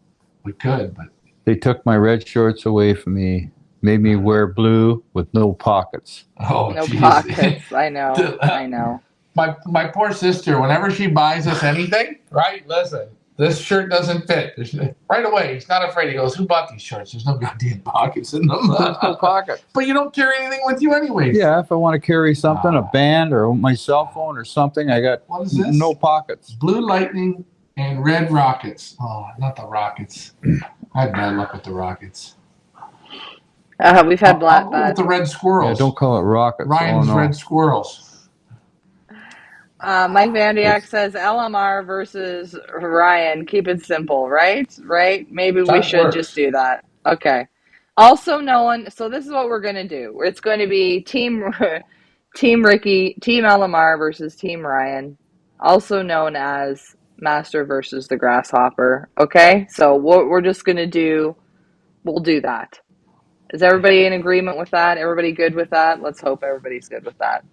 We could, but they took my red shorts away from me. Made me wear blue with no pockets. Oh, no geez. pockets. I know. I know. My poor sister. Whenever she buys us anything, right? Listen, this shirt doesn't fit. Right away, he's not afraid. He goes, "Who bought these shirts? There's no goddamn pockets in them." There's no pockets. But you don't carry anything with you, anyways. Yeah, if I want to carry something, a band or my cell phone or something, I got what is this? No pockets. Blue Lightning and Red Rockets. Oh, not the Rockets. I had bad luck with the Rockets. We've had black with the Red Squirrels. Yeah, don't call it Rockets. Ryan's Red Squirrels. Mike Vandiak says LMR versus Ryan. Keep it simple, right? Right? Maybe we should just do that. Okay. Also known, so this is what we're going to do. It's going to be Team Ricky, Team Elamar versus Team Ryan, also known as Master versus the Grasshopper. Okay? So what we're just going to do, we'll do that. Is everybody in agreement with that? Everybody good with that? Let's hope everybody's good with that.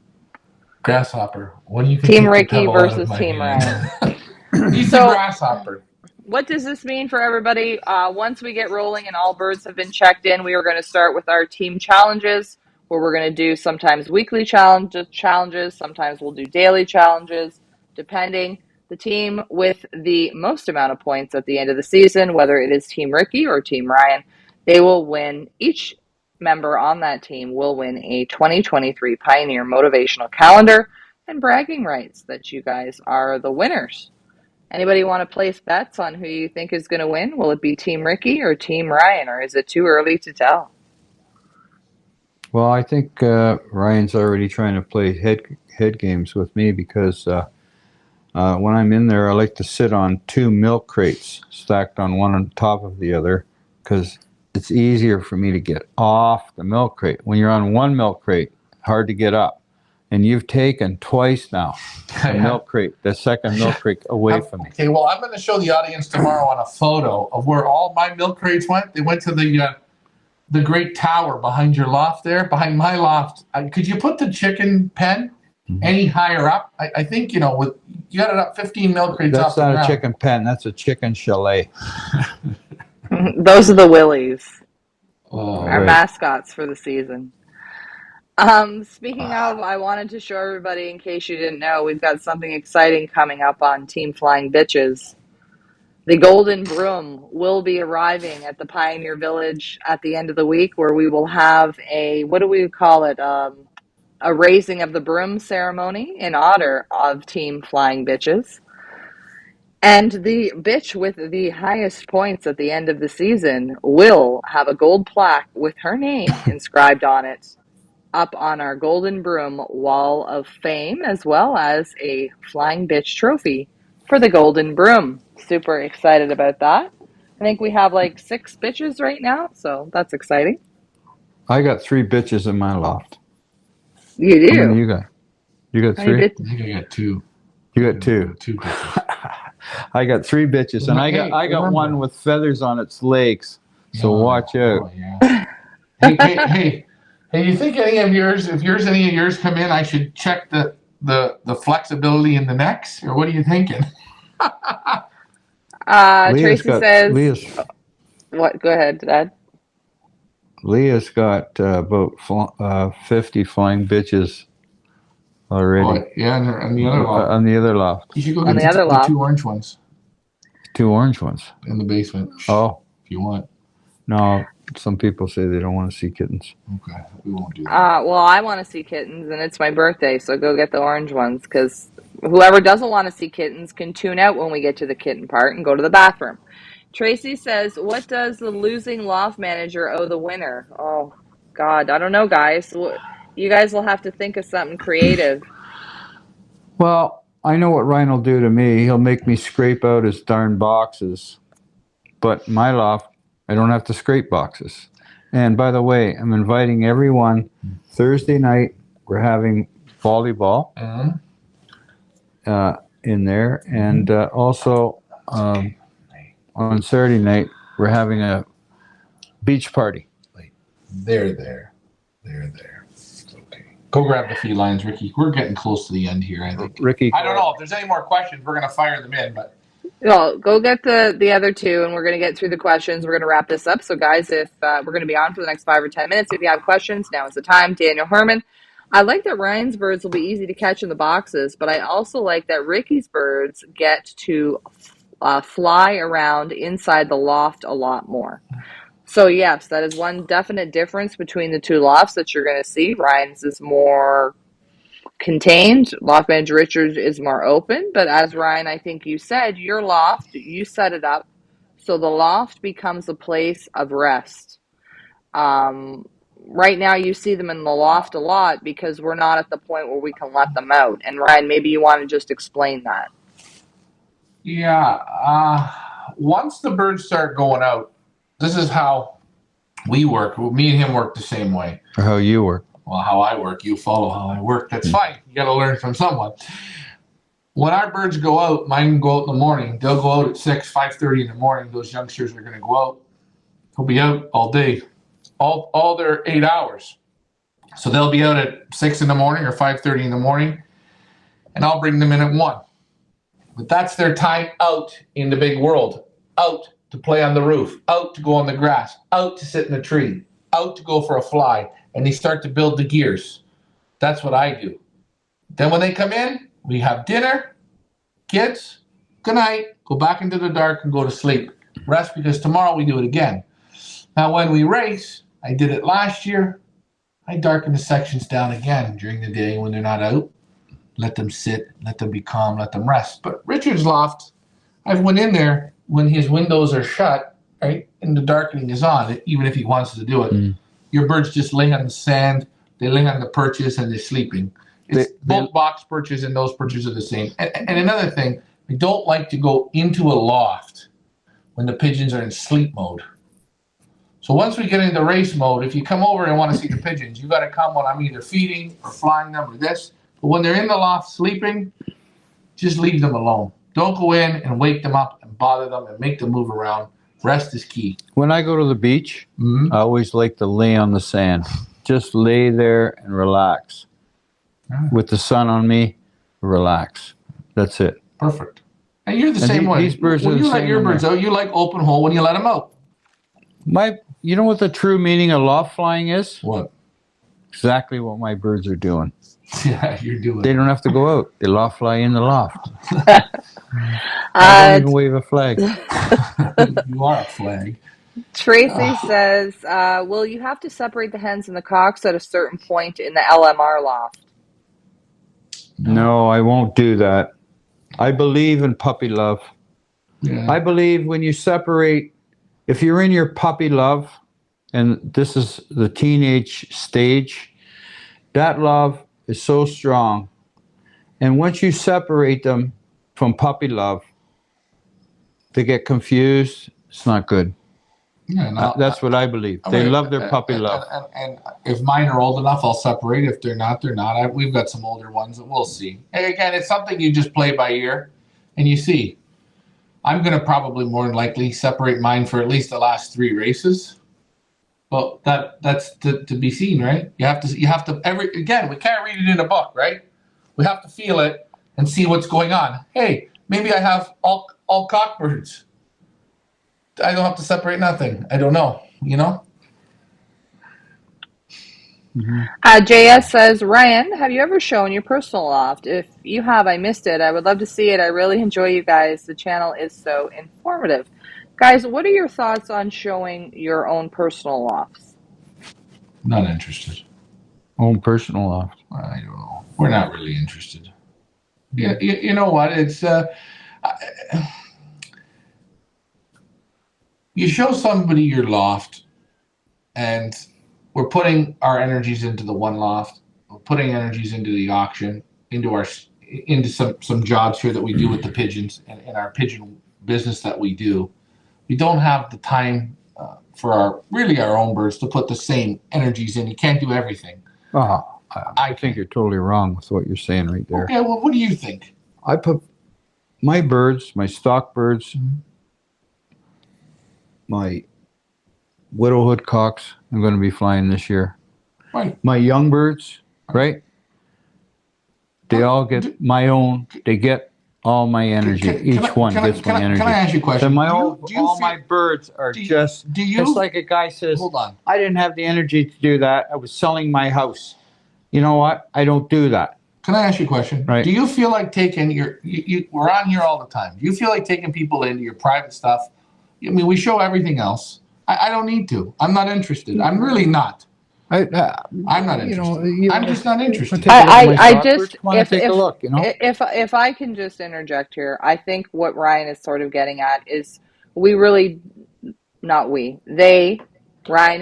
Grasshopper, when you can Team take the Ricky pebble out of versus my Team hand. Ryan. He's the So grasshopper. what does this mean for everybody? Once we get rolling and all birds have been checked in, we are going to start with our team challenges, where we're going to do sometimes weekly challenges, sometimes we'll do daily challenges, depending. The team with the most amount of points at the end of the season, whether it is Team Ricky or Team Ryan, they will win. Each member on that team will win a 2023 Pioneer Motivational Calendar and bragging rights that you guys are the winners. Anybody want to place bets on who you think is going to win? Will it be Team Ricky or Team Ryan, or is it too early to tell? Well, I think Ryan's already trying to play head games with me because when I'm in there, I like to sit on two milk crates stacked on one on top of the other because it's easier for me to get off the milk crate. When you're on one milk crate, hard to get up. And you've taken twice now the second milk crate away from me. Okay, well, I'm going to show the audience tomorrow on a photo of where all my milk crates went. They went to the great tower behind your loft there, behind my loft. Could you put the chicken pen any higher up? I think, you got it up 15 milk crates off the ground. That's not a chicken pen. That's a chicken chalet. Those are the Willies, our right. mascots for the season. Speaking of, I wanted to show everybody, in case you didn't know, we've got something exciting coming up on Team Flying Bitches. The Golden Broom will be arriving at the Pioneer Village at the end of the week, where we will have what do we call it? A raising of the broom ceremony in honor of Team Flying Bitches. And the bitch with the highest points at the end of the season will have a gold plaque with her name inscribed on it up on our Golden Broom Wall of Fame, as well as a Flying Bitch trophy for the Golden Broom. Super excited about that. I think we have like 6 bitches right now, so that's exciting. I got 3 bitches in my loft. You do? How many you got? You got 3? I think I got 2. You got 2. 2 bitches. I got 3 bitches, and I got one with feathers on its legs. So watch out. Oh, yeah. hey, you think any of yours, if any of yours come in, I should check the flexibility in the necks, or what are you thinking? Tracy says, what? Go ahead, Dad. Leah's got about 50 flying bitches already. Oh, yeah, on the other loft. On the other loft. You should go get the 2 orange ones. 2 orange ones? In the basement. Oh. If you want. No, some people say they don't want to see kittens. Okay, we won't do that. Well, I want to see kittens, and it's my birthday, so go get the orange ones, because whoever doesn't want to see kittens can tune out when we get to the kitten part and go to the bathroom. Tracy says, what does the losing loft manager owe the winner? Oh, God, I don't know, guys. You guys will have to think of something creative. Well, I know what Ryan will do to me. He'll make me scrape out his darn boxes. But my loft, I don't have to scrape boxes. And by the way, I'm inviting everyone. Thursday night, we're having volleyball in there. And also on Saturday night, we're having a beach party. They're there. Okay. Go grab the felines, Ricky. We're getting close to the end here, I think. Ricky, I don't know. If there's any more questions, we're going to fire them in, but... Well, go get the other 2, and we're going to get through the questions. We're going to wrap this up. So, guys, if we're going to be on for the next 5 or 10 minutes, if you have questions, now is the time. Daniel Herman. I like that Ryan's birds will be easy to catch in the boxes, but I also like that Ricky's birds get to fly around inside the loft a lot more. So, yes, that is one definite difference between the 2 lofts that you're going to see. Ryan's is more contained. Loft manager Richard is more open, but as Ryan, I think you said, your loft, you set it up so the loft becomes a place of rest. Right now you see them in the loft a lot because we're not at the point where we can let them out. And Ryan, maybe you want to just explain that. Yeah. Once the birds start going out, this is how me and him work the same way. How you work? Well, how I work, you follow how I work. That's fine. You got to learn from someone. When our birds go out, mine go out in the morning. They'll go out at 5:30 in the morning. Those youngsters are going to go out. They'll be out all day, all their 8 hours. So they'll be out at 6 in the morning or 5:30 in the morning, and I'll bring them in at 1. But that's their time out in the big world, out to play on the roof, out to go on the grass, out to sit in a tree, out to go for a fly, and they start to build the gears. That's what I do. Then when they come in, we have dinner, kids, good night, go back into the dark and go to sleep. Rest, because tomorrow we do it again. Now when we race, I did it last year, I darken the sections down again during the day when they're not out. Let them sit, let them be calm, let them rest. But Richard's loft, I've went in there when his windows are shut, right, and the darkening is on, even if he wants to do it. Your birds just lay on the sand, they lay on the perches, and they're sleeping. Both box perches and those perches are the same. And another thing, I don't like to go into a loft when the pigeons are in sleep mode. So once we get into race mode, if you come over and want to see the pigeons, you got to come when I'm either feeding or flying them or this. But when they're in the loft sleeping, just leave them alone. Don't go in and wake them up and bother them and make them move around. Rest is key. When I go to the beach, I always like to lay on the sand. Just lay there and relax. With the sun on me, relax. That's it. Perfect. And you're the same way. These birds when are you the let same your way. birds out, you like open hole when you let them out. You know what the true meaning of loft flying is? What? Exactly what my birds are doing. Yeah, you're doing. They don't have to go out. They loft fly in the loft. I don't even wave a flag. You are a flag. Tracy says, will you have to separate the hens and the cocks at a certain point in the LMR loft? No, I won't do that. I believe in puppy love. Yeah. I believe when you separate, if you're in your puppy love, and this is the teenage stage, that love is so strong. And once you separate them from puppy love, they get confused. It's not good. Yeah, that's what I believe. They love their puppy love. And if mine are old enough, I'll separate. If they're not, they're not. We've got some older ones that we'll see. And again, it's something you just play by ear and you see. I'm going to probably more than likely separate mine for at least the last 3 races. But that's to be seen, right? You have to again, we can't read it in a book, right? We have to feel it and see what's going on. Hey, maybe I have all cockbirds. I don't have to separate nothing. I don't know, you know? JS says, Ryan, have you ever shown your personal loft? If you have, I missed it. I would love to see it. I really enjoy you guys. The channel is so informative. Guys, what are your thoughts on showing your own personal lofts? Not interested. Own personal loft. I don't know. We're not really interested. Yeah, you know what? It's you show somebody your loft, and we're putting our energies into the one loft. We're putting energies into the auction, into some jobs here that we do with the pigeons and our pigeon business that we do. We don't have the time for our own birds to put the same energies in. You can't do everything. I think you're totally wrong with what you're saying right there. Okay, well, what do you think? I put my birds, my stock birds, my widowhood cocks, I'm going to be flying this year. Right. My young birds, right? They all get my own. They get all my energy. Each one gets my energy. Can I ask you a question? All my birds are just. It's like a guy says, hold on. I didn't have the energy to do that. I was selling my house. You know what? I don't do that. Can I ask you a question? Right. Do you feel like taking we're on here all the time. Do you feel like taking people into your private stuff? I mean, we show everything else. I don't need to. I'm not interested. I'm really not. I'm not interested. I'm just not interested. I just take a look. You know, if I can just interject here, I think what Ryan is sort of getting at is Ryan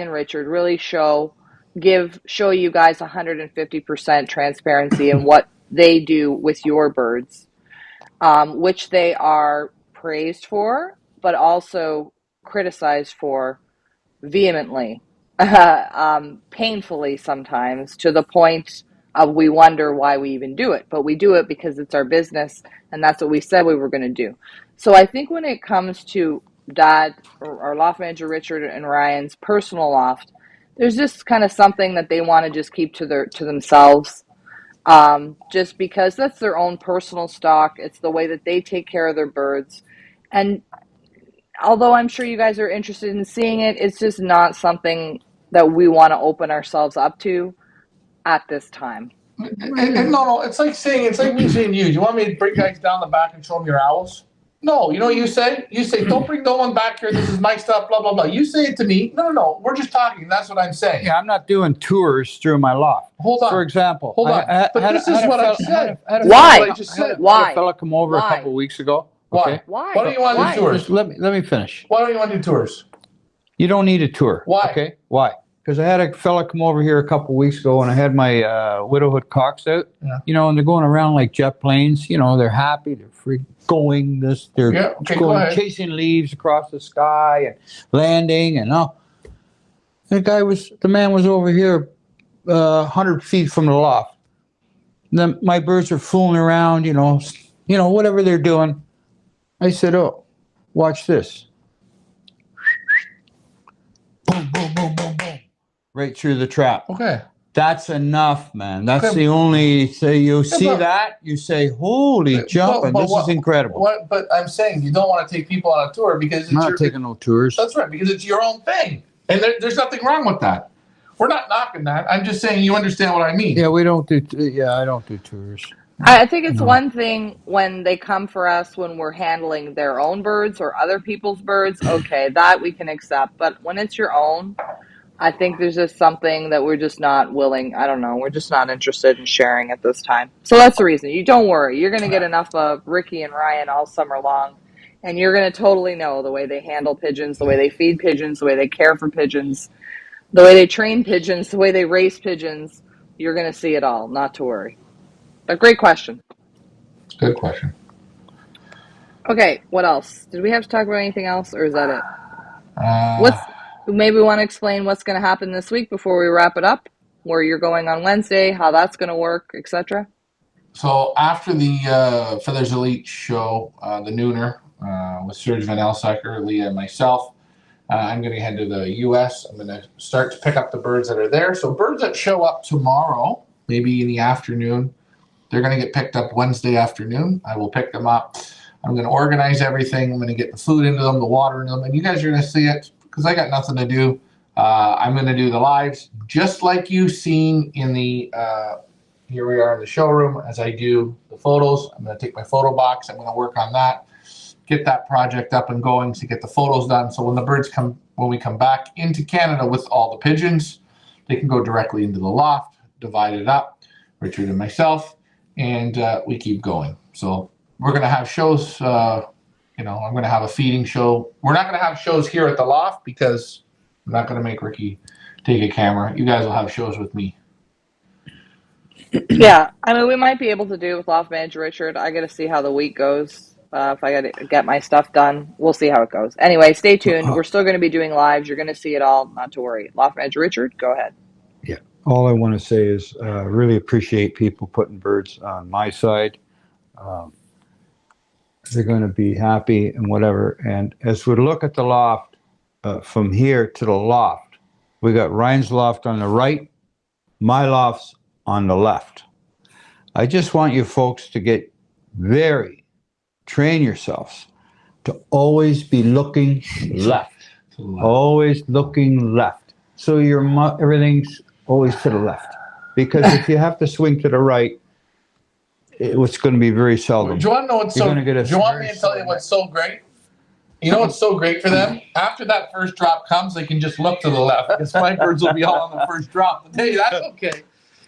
and Richard really show you guys 150% transparency in what they do with your birds, which they are praised for, but also criticized for vehemently. painfully sometimes, to the point of we wonder why we even do it. But we do it because it's our business, and that's what we said we were going to do. So I think when it comes to Dad or our loft manager Richard and Ryan's personal loft, there's just kind of something that they want to just keep to themselves. Just because that's their own personal stock. It's the way that they take care of their birds. And although I'm sure you guys are interested in seeing it, it's just not something that we want to open ourselves up to at this time. And no, it's like me saying to you. Do you want me to bring guys down the back and show them your owls? No, you know what you say? You say, don't bring no one back here. This is my stuff, blah, blah, blah. You say it to me. No. We're just talking. That's what I'm saying. Yeah, I'm not doing tours through my loft. Hold on. For example. Hold on. But this is what I said. Why? What I just said. I had a fella come over a couple of weeks ago. Why? Why? Why don't you want to do tours? Just let me finish. Why don't you want to do tours? You don't need a tour. Why? Okay. Why? Because I had a fella come over here a couple of weeks ago, and I had my widowhood cocks out. Yeah. And they're going around like jet planes. They're happy. They're free going. They're going chasing leaves across the sky and landing and all. The man was over here, 100 feet from the loft. And then my birds are fooling around. Whatever they're doing. I said, "Oh, watch this." Boom, boom, boom, boom, boom. Right through the trap. Okay. That's enough, man. That's the only you say, holy jumping, this is incredible. But I'm saying you don't want to take people on a tour because I'm not taking no tours. That's right, because it's your own thing. And there's nothing wrong with that. We're not knocking that. I'm just saying you understand what I mean. Yeah, I don't do tours. I think it's one thing when they come for us when we're handling their own birds or other people's birds. Okay, that we can accept. But when it's your own, I think there's just something that we're just not willing. I don't know. We're just not interested in sharing at this time. So that's the reason. You don't worry. You're going to get enough of Ricky and Ryan all summer long. And you're going to totally know the way they handle pigeons, the way they feed pigeons, the way they care for pigeons, the way they train pigeons, the way they race pigeons. You're going to see it all. Not to worry. But great question. Good question. Okay, what else? Did we have to talk about anything else, or is that it? Maybe we want to explain what's going to happen this week before we wrap it up, where you're going on Wednesday, how that's going to work, etc. So after the Feathers Elite show, the Nooner, with Serge Van Elsecker, Leah, and myself, I'm going to head to the U.S. I'm going to start to pick up the birds that are there. So birds that show up tomorrow, maybe in the afternoon, they're going to get picked up Wednesday afternoon. I will pick them up. I'm going to organize everything. I'm going to get the food into them, the water into them, and you guys are going to see it because I got nothing to do. I'm going to do the lives just like you've seen in the, here we are in the showroom as I do the photos. I'm going to take my photo box. I'm going to work on that, get that project up and going to get the photos done. So when we come back into Canada with all the pigeons, they can go directly into the loft, divide it up, Richard and myself, and we keep going. So we're going to have shows, I'm going to have a feeding show. We're not going to have shows here at the loft because I'm not going to make Ricky take a camera. You guys will have shows with me. Yeah, I mean, we might be able to do it with Loft Manager Richard. I got to see how the week goes. If I got to get my stuff done, we'll see how it goes. Anyway, stay tuned. We're still going to be doing lives. You're going to see it all. Not to worry. Loft Manager Richard, go ahead. Yeah. All I want to say is really appreciate people putting birds on my side. They're going to be happy and whatever. And as we look at the loft, from here to the loft, we got Ryan's loft on the right, my loft's on the left. I just want you folks to train yourselves to always be looking left. Always looking left. So everything's always to the left. Because if you have to swing to the right, it's going to be very seldom. Do you want to know what's so? Do you want me to tell you what's so great? You know what's so great for them? After that first drop comes, they can just look to the left because my birds will be all on the first drop. But hey, that's okay.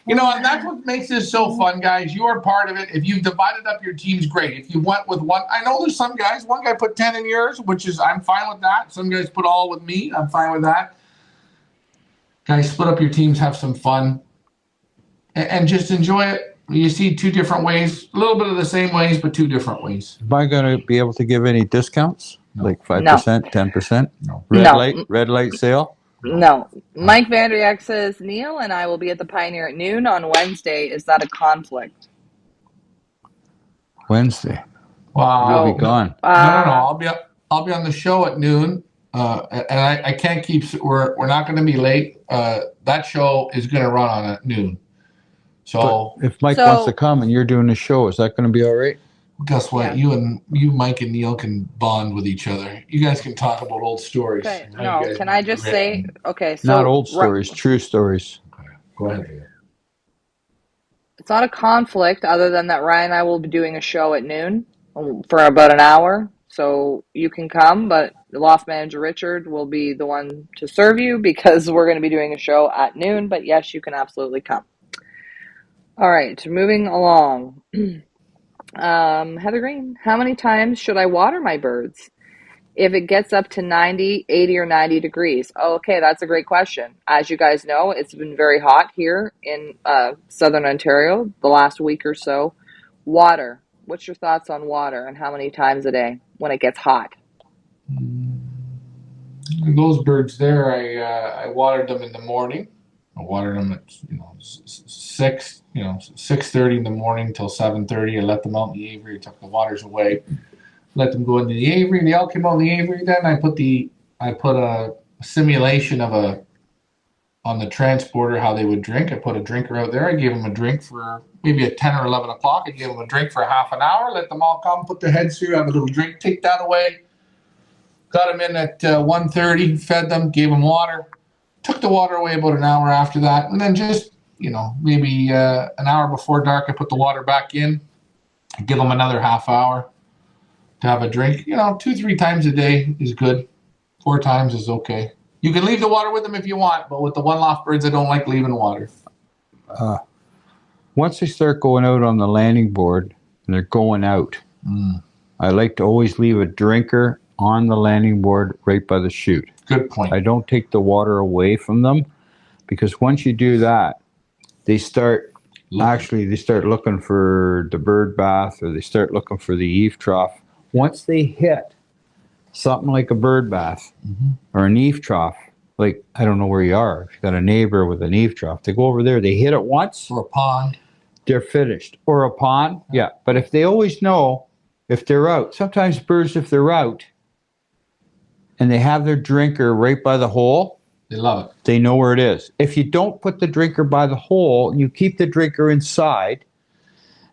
And that's what makes this so fun, guys. You are part of it. If you've divided up your teams, great. If you went with one, I know there's some guys. One guy put 10 in yours, I'm fine with that. Some guys put all with me. I'm fine with that. Guys, split up your teams, have some fun, and just enjoy it. You see two different ways, a little bit of the same ways, but two different ways. Am I going to be able to give any discounts? No. Like 5%, 10%? No. Red light sale? No. Mike Vandriak says, Neil and I will be at the Pioneer at noon on Wednesday. Is that a conflict? Wednesday. Wow. You'll be Oh, gone. No. I'll be on the show at noon. And I can't keep. We're not going to be late. That show is going to run on at noon. So But if Mike wants to come and you're doing the show, is that going to be all right? guess what? Yeah. You, Mike, and Neil can bond with each other. You guys can talk about old stories. okay. How you No, guys can I met. just say, okay, Not so old stories, true stories. Go ahead. it's not a conflict other than that Ryan and I will be doing a show at noon for about an hour. So you can come, but the loft manager Richard will be the one to serve you because we're going to be doing a show at noon. But yes, you can absolutely come. All right, moving along. Heather Green, how many times should I water my birds if it gets up to 90, 80, or 90 degrees? Okay, that's a great question. As you guys know, it's been very hot here in southern Ontario the last week or so. Water. What's your thoughts on water and how many times a day when it gets hot? Those birds there, I watered them in the morning. I watered them at 6:30 in the morning till 7:30. I let them out in the aviary, took the waters away, let them go into the aviary. They all came out in the aviary. Then I put a simulation of on the transporter how they would drink. I put a drinker out there. I gave them a drink for maybe at 10 or 11 o'clock. I gave them a drink for half an hour. Let them all come, put their heads through, have a little drink, take that away. Got them in at 1:30, fed them, gave them water. Took the water away about an hour after that. And then just, maybe an hour before dark, I put the water back in. Give them another half hour to have a drink. 2-3 times a day is good. 4 times is okay. You can leave the water with them if you want, but with the one loft birds, I don't like leaving water. Once they start going out on the landing board and they're going out, I like to always leave a drinker on the landing board right by the chute. Good point. I don't take the water away from them because once you do that, they start looking for the bird bath or they start looking for the eave trough. Once they hit something like a bird bath or an eave trough, like I don't know where you are. If you got a neighbor with an eave trough, they go over there, they hit it once. Or a pond. They're finished. Or a pond, yeah. But if they always know if they're out, sometimes birds, if they're out and they have their drinker right by the hole, they love it. They know where it is. If you don't put the drinker by the hole, you keep the drinker inside.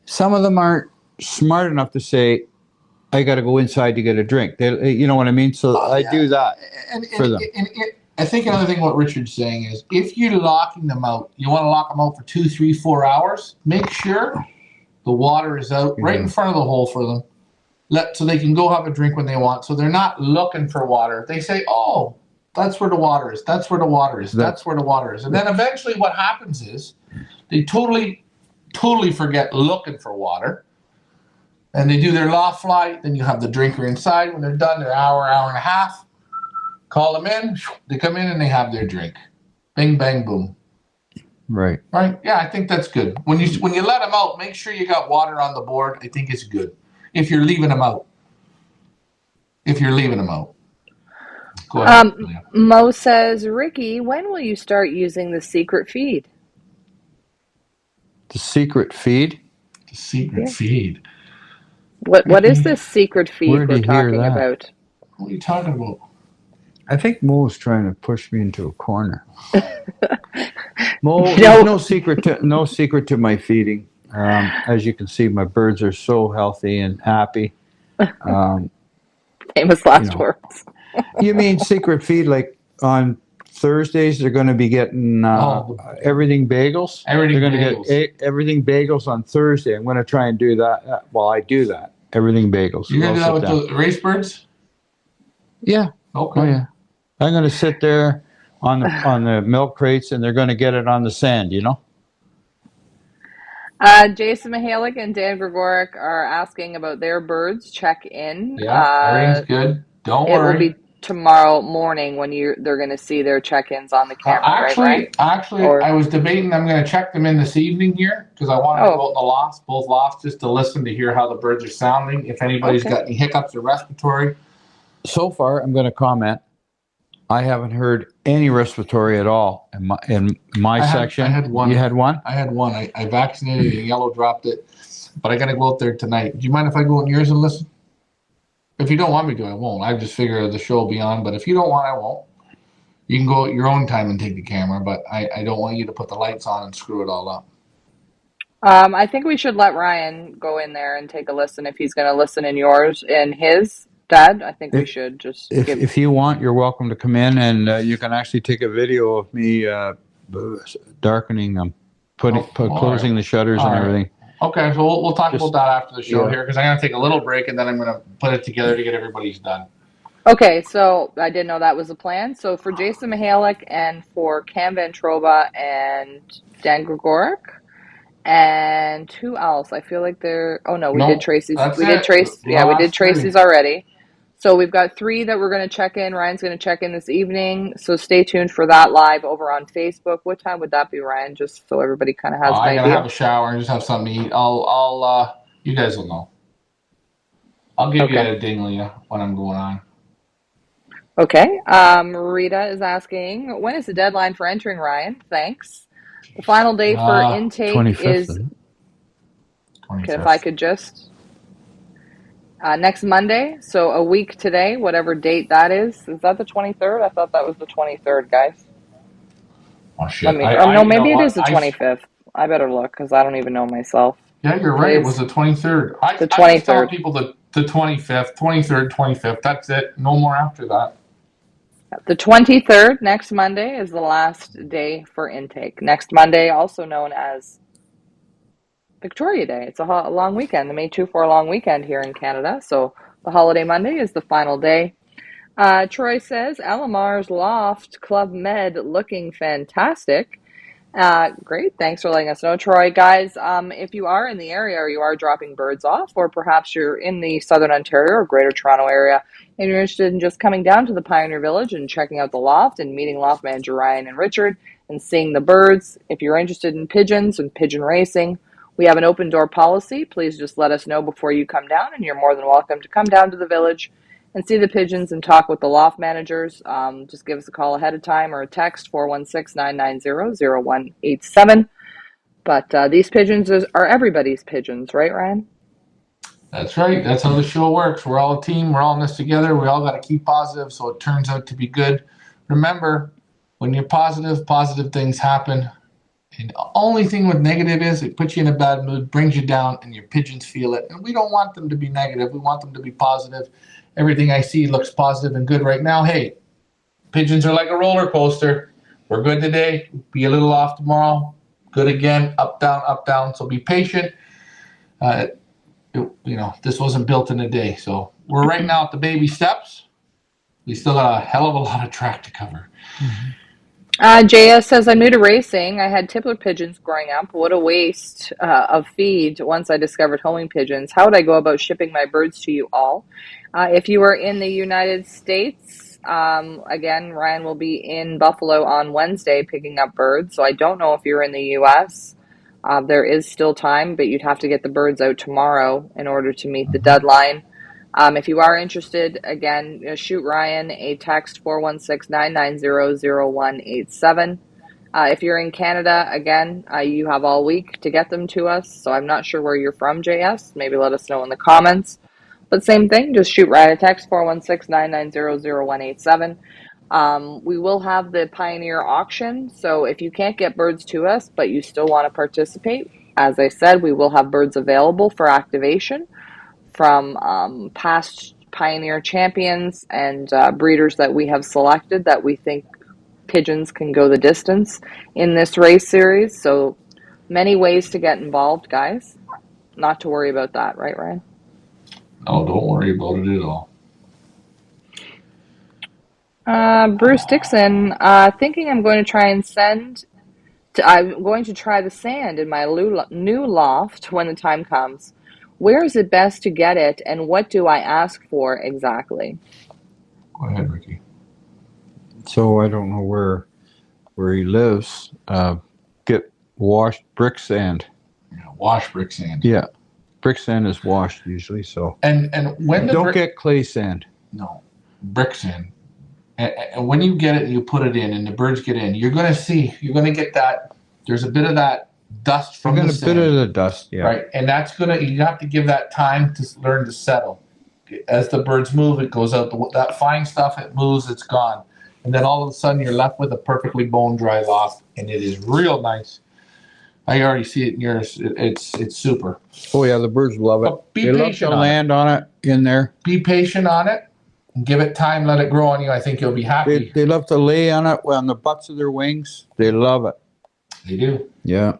Some of them aren't smart enough to say, I got to go inside to get a drink. You know what I mean? So I do that for them. I think another thing what Richard's saying is if you're locking them out, you want to lock them out for 2, 3, 4 hours, make sure the water is out right in front of the hole for them. So they can go have a drink when they want. So they're not looking for water. They say, oh, that's where the water is. That's where the water is. That's where the water is. And then eventually what happens is they totally forget looking for water. And they do their loft flight. Then you have the drinker inside. When they're done, their hour and a half, call them in. They come in and they have their drink. Bing, bang, boom. Right. Right? Yeah, I think that's good. When you let them out, make sure you got water on the board. I think it's good. If you're leaving them out. Go ahead. Mo says, Ricky, when will you start using the secret feed? The secret feed? The secret feed. What is this secret feed we're talking about? What are you talking about? I think Mo's trying to push me into a corner. Mo, there's no secret to my feeding. As you can see, my birds are so healthy and happy. Famous last words. You mean secret feed like on Thursdays they're going to be getting everything bagels? They're going to get everything bagels on Thursday. I'm going to try and do that. Well, I do that. Everything bagels. You're going to do that with the race birds? Yeah. Okay. Oh, yeah. I'm going to sit there on the milk crates and they're going to get it on the sand, Jason Mihalik and Dan Gregoric are asking about their birds. Check in. Yeah, everything's good. Don't worry. It will be tomorrow morning when they're going to see their check-ins on the camera. Actually, I was debating. I'm going to check them in this evening here because I wanted to go out in the lofts, both lofts, just to listen to hear how the birds are sounding. If anybody's got any hiccups or respiratory. So far, I'm going to comment. I haven't heard any respiratory at all in my section. I had one. You had one? I had one. I vaccinated and yellow dropped it, but I got to go out there tonight. Do you mind if I go in yours and listen? If you don't want me to, I won't. I just figure the show will be on, but if you don't want, I won't. You can go at your own time and take the camera, but I don't want you to put the lights on and screw it all up. I think we should let Ryan go in there and take a listen if he's going to listen in yours and his. Dad, I think we should just if you want, you're welcome to come in, and you can actually take a video of me darkening them, closing the shutters and everything. Okay, so we'll talk about that after the show here, because I'm going to take a little break, and then I'm going to put it together to get everybody's done. Okay, so I didn't know that was the plan. So for Jason Mihalik and for Cam Ventroba and Dan Gregoric, and who else? I feel like they're. Oh no, we did Tracy's. We did Tracy. Yeah, we did Tracy's already. So we've got 3 that we're going to check in. Ryan's going to check in this evening. So stay tuned for that live over on Facebook. What time would that be, Ryan? Just so everybody kind of has an idea. I gotta have a shower and just have something to eat. I'll you guys will know. I'll give you a dingley when I'm going on. Okay. Rita is asking, when is the deadline for entering, Ryan? Thanks. The final date for intake is. 25th. Okay, if I could just. Next Monday, so a week today, whatever date that is. Is that the 23rd? I thought that was the 23rd, guys. Oh, shit. Maybe it is the 25th. I better look, because I don't even know myself. Yeah, you're right. It was the 23rd. The 23rd. I was telling people the 25th, 23rd, 25th. That's it. No more after that. The 23rd, next Monday, is the last day for intake. Next Monday, also known as Victoria Day. It's a long weekend, the May 2-4 long weekend here in Canada. So the holiday Monday is the final day. Troy says, Alamar's Loft Club Med looking fantastic. Great. Thanks for letting us know, Troy. Guys, if you are in the area or you are dropping birds off, or perhaps you're in the Southern Ontario or Greater Toronto area, and you're interested in just coming down to the Pioneer Village and checking out the loft and meeting loft manager Ryan and Richard and seeing the birds, if you're interested in pigeons and pigeon racing, we have an open door policy. Please just let us know before you come down, and you're more than welcome to come down to the village and see the pigeons and talk with the loft managers. Just give us a call ahead of time or a text, 416-990-0187. But these pigeons are everybody's pigeons, right, Ryan? That's right. That's how the show works. We're all a team. We're all in this together. We all got to keep positive so it turns out to be good. Remember, when you're positive, positive things happen. And the only thing with negative is it puts you in a bad mood, brings you down, and your pigeons feel it. And we don't want them to be negative. We want them to be positive. Everything I see looks positive and good right now. Hey, pigeons are like a roller coaster. We're good today. Be a little off tomorrow. Good again. Up, down, up, down. So be patient. This wasn't built in a day. So we're right now at the baby steps. We still got a hell of a lot of track to cover. Mm-hmm. JS says, I'm new to racing. I had tippler pigeons growing up. What a waste of feed once I discovered homing pigeons. How would I go about shipping my birds to you all? If you are in the United States, again, Ryan will be in Buffalo on Wednesday picking up birds. So I don't know if you're in the U.S. There is still time, but you'd have to get the birds out tomorrow in order to meet the deadline. If you are interested, again, shoot Ryan a text, 416-990-0187. If you're in Canada, again, you have all week to get them to us. So I'm not sure where you're from, JS. Maybe let us know in the comments. But same thing, just shoot Ryan a text, 416-990-0187. We will have the Pioneer auction. So if you can't get birds to us, but you still want to participate, as I said, we will have birds available for activation from past Pioneer champions and breeders that we have selected that we think pigeons can go the distance in this race series. So many ways to get involved, guys. Not to worry about that, right, Ryan? No, don't worry about it at all. Bruce Dixon, thinking I'm going to try and I'm going to try the sand in my new loft when the time comes. Where is it best to get it, and what do I ask for exactly? Go ahead, Ricky. So I don't know where he lives. Get washed brick sand. Yeah, wash brick sand. Yeah, brick sand is washed usually. So and when don't get clay sand. No, brick sand. And when you get it, you put it in, and the birds get in. You're going to get that. There's a bit of that dust from the sand, bit of the dust, yeah. right? And you have to give that time to learn to settle. As the birds move, it goes out. That fine stuff, it moves, it's gone. And then all of a sudden, you're left with a perfectly bone dry loft, and it is real nice. I already see it in yours. It's super. Oh yeah, the birds love it. But be they love patient to on land on it in there. Be patient on it. Give it time. Let it grow on you. I think you'll be happy. They love to lay on it on the butts of their wings. They love it. They do. Yeah.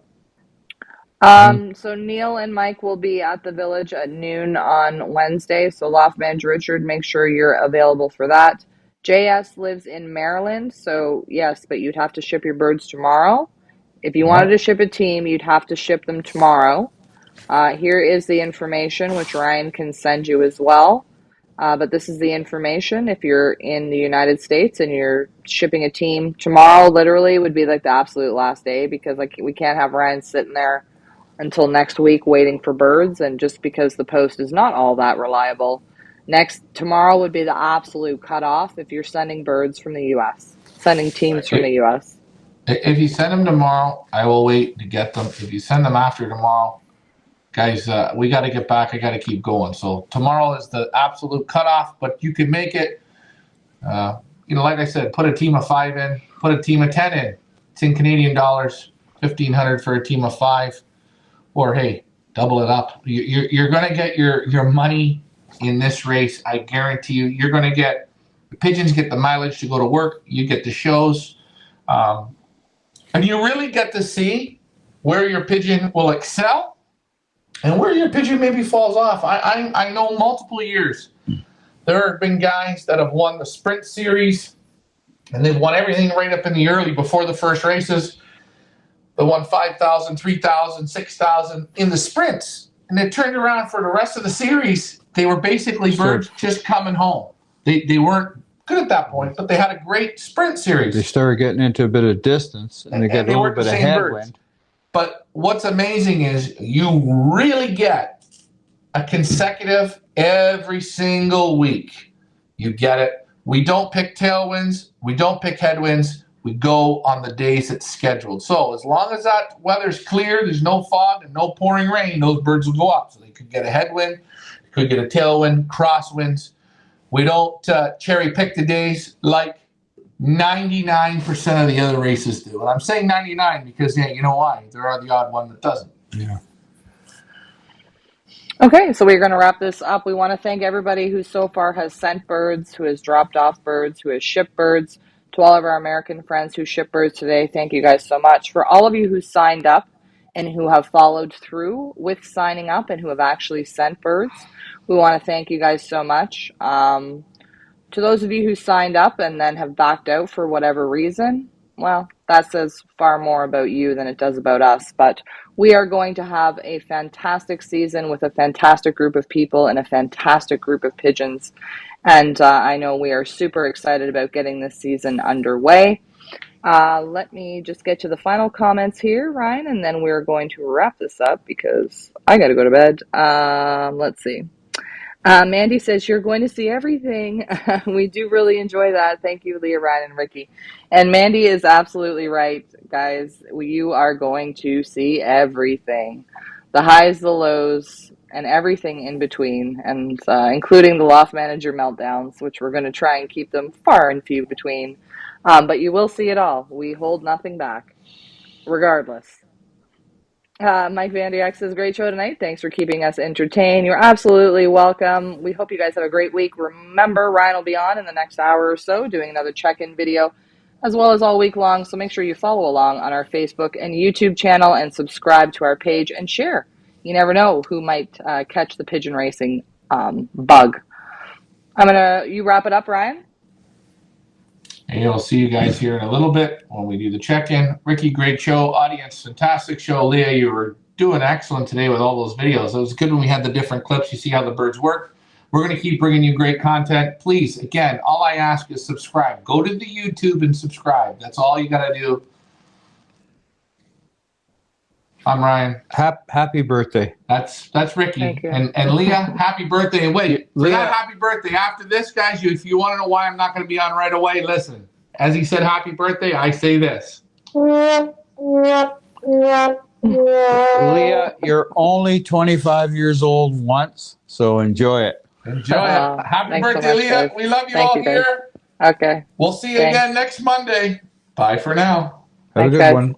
So Neil and Mike will be at the village at noon on Wednesday. So Loft Manager Richard, make sure you're available for that. JS lives in Maryland, so yes, but you'd have to ship your birds tomorrow. If you wanted to ship a team, you'd have to ship them tomorrow. Here is the information, which Ryan can send you as well. But this is the information. If you're in the United States and you're shipping a team tomorrow, literally would be like the absolute last day, because like we can't have Ryan sitting there until next week waiting for birds. And just because the post is not all that reliable, tomorrow would be the absolute cutoff if you're sending birds from the U.S., sending teams from the U.S. If you send them tomorrow, I will wait to get them. If you send them after tomorrow, guys, we got to get back. I got to keep going. So tomorrow is the absolute cutoff, but you can make it. Like I said, put a team of 5 in, put a team of 10 in. It's in Canadian dollars, $1,500 for a team of 5, or hey, double it up. You're going to get your money in this race. I guarantee you. You're going to get the pigeons get the mileage to go to work. You get the shows, and you really get to see where your pigeon will excel and where your pigeon maybe falls off. I know multiple years there have been guys that have won the sprint series, and they've won everything right up in the early before the first races. They won 5,000, 3,000, 6,000 in the sprints, and they turned around for the rest of the series. They were basically birds just coming home. They weren't good at that point, but they had a great sprint series. They started getting into a bit of distance, and they get a little bit of headwind. But what's amazing is you really get a consecutive every single week. You get it. We don't pick tailwinds. We don't pick headwinds. We go on the days it's scheduled. So as long as that weather's clear, there's no fog and no pouring rain, those birds will go up. So they could get a headwind, could get a tailwind, crosswinds. We don't cherry pick the days like 99% of the other races do. And I'm saying 99 because, yeah, you know why? There are the odd one that doesn't. Yeah. Okay, so we're going to wrap this up. We want to thank everybody who so far has sent birds, who has dropped off birds, who has shipped birds. To all of our American friends who ship birds today, thank you guys so much. For all of you who signed up and who have followed through with signing up and who have actually sent birds, we want to thank you guys so much. To those of you who signed up and then have backed out for whatever reason, well, that says far more about you than it does about us. But we are going to have a fantastic season with a fantastic group of people and a fantastic group of pigeons. And I know we are super excited about getting this season underway. Let me just get to the final comments here, Ryan, and then we're going to wrap this up because I got to go to bed. Let's see. Mandy says, you're going to see everything. We do really enjoy that. Thank you, Leah, Ryan, and Ricky. And Mandy is absolutely right, guys. You are going to see everything. The highs, the lows, and everything in between, and including the Loft Manager meltdowns, which we're going to try and keep them far and few between. But you will see it all. We hold nothing back, regardless. Mike Vandiak says, great show tonight. Thanks for keeping us entertained. You're absolutely welcome. We hope you guys have a great week. Remember, Ryan will be on in the next hour or so doing another check-in video, as well as all week long. So make sure you follow along on our Facebook and YouTube channel and subscribe to our page and share. You never know who might catch the pigeon racing bug. You wrap it up, Ryan? And I'll see you guys here in a little bit when we do the check-in. Ricky, great show. Audience, fantastic show. Leah, you were doing excellent today with all those videos. It was good when we had the different clips. You see how the birds work. We're going to keep bringing you great content. Please, again, all I ask is subscribe. Go to the YouTube and subscribe. That's all you got to do. I'm Ryan. Happy birthday. That's Ricky. Thank you. And Leah, happy birthday. And wait, for Leah- that happy birthday, after this, guys, if you want to know why I'm not going to be on right away, listen. As he said happy birthday, I say this. Leah, you're only 25 years old once, so enjoy it. Enjoy it. Happy Thanks so birthday, much, Leah. guys. We love you Thank all you, guys. here. Okay. We'll see you Thanks. again next Monday. Bye for now. Have Thanks, a good guys. one.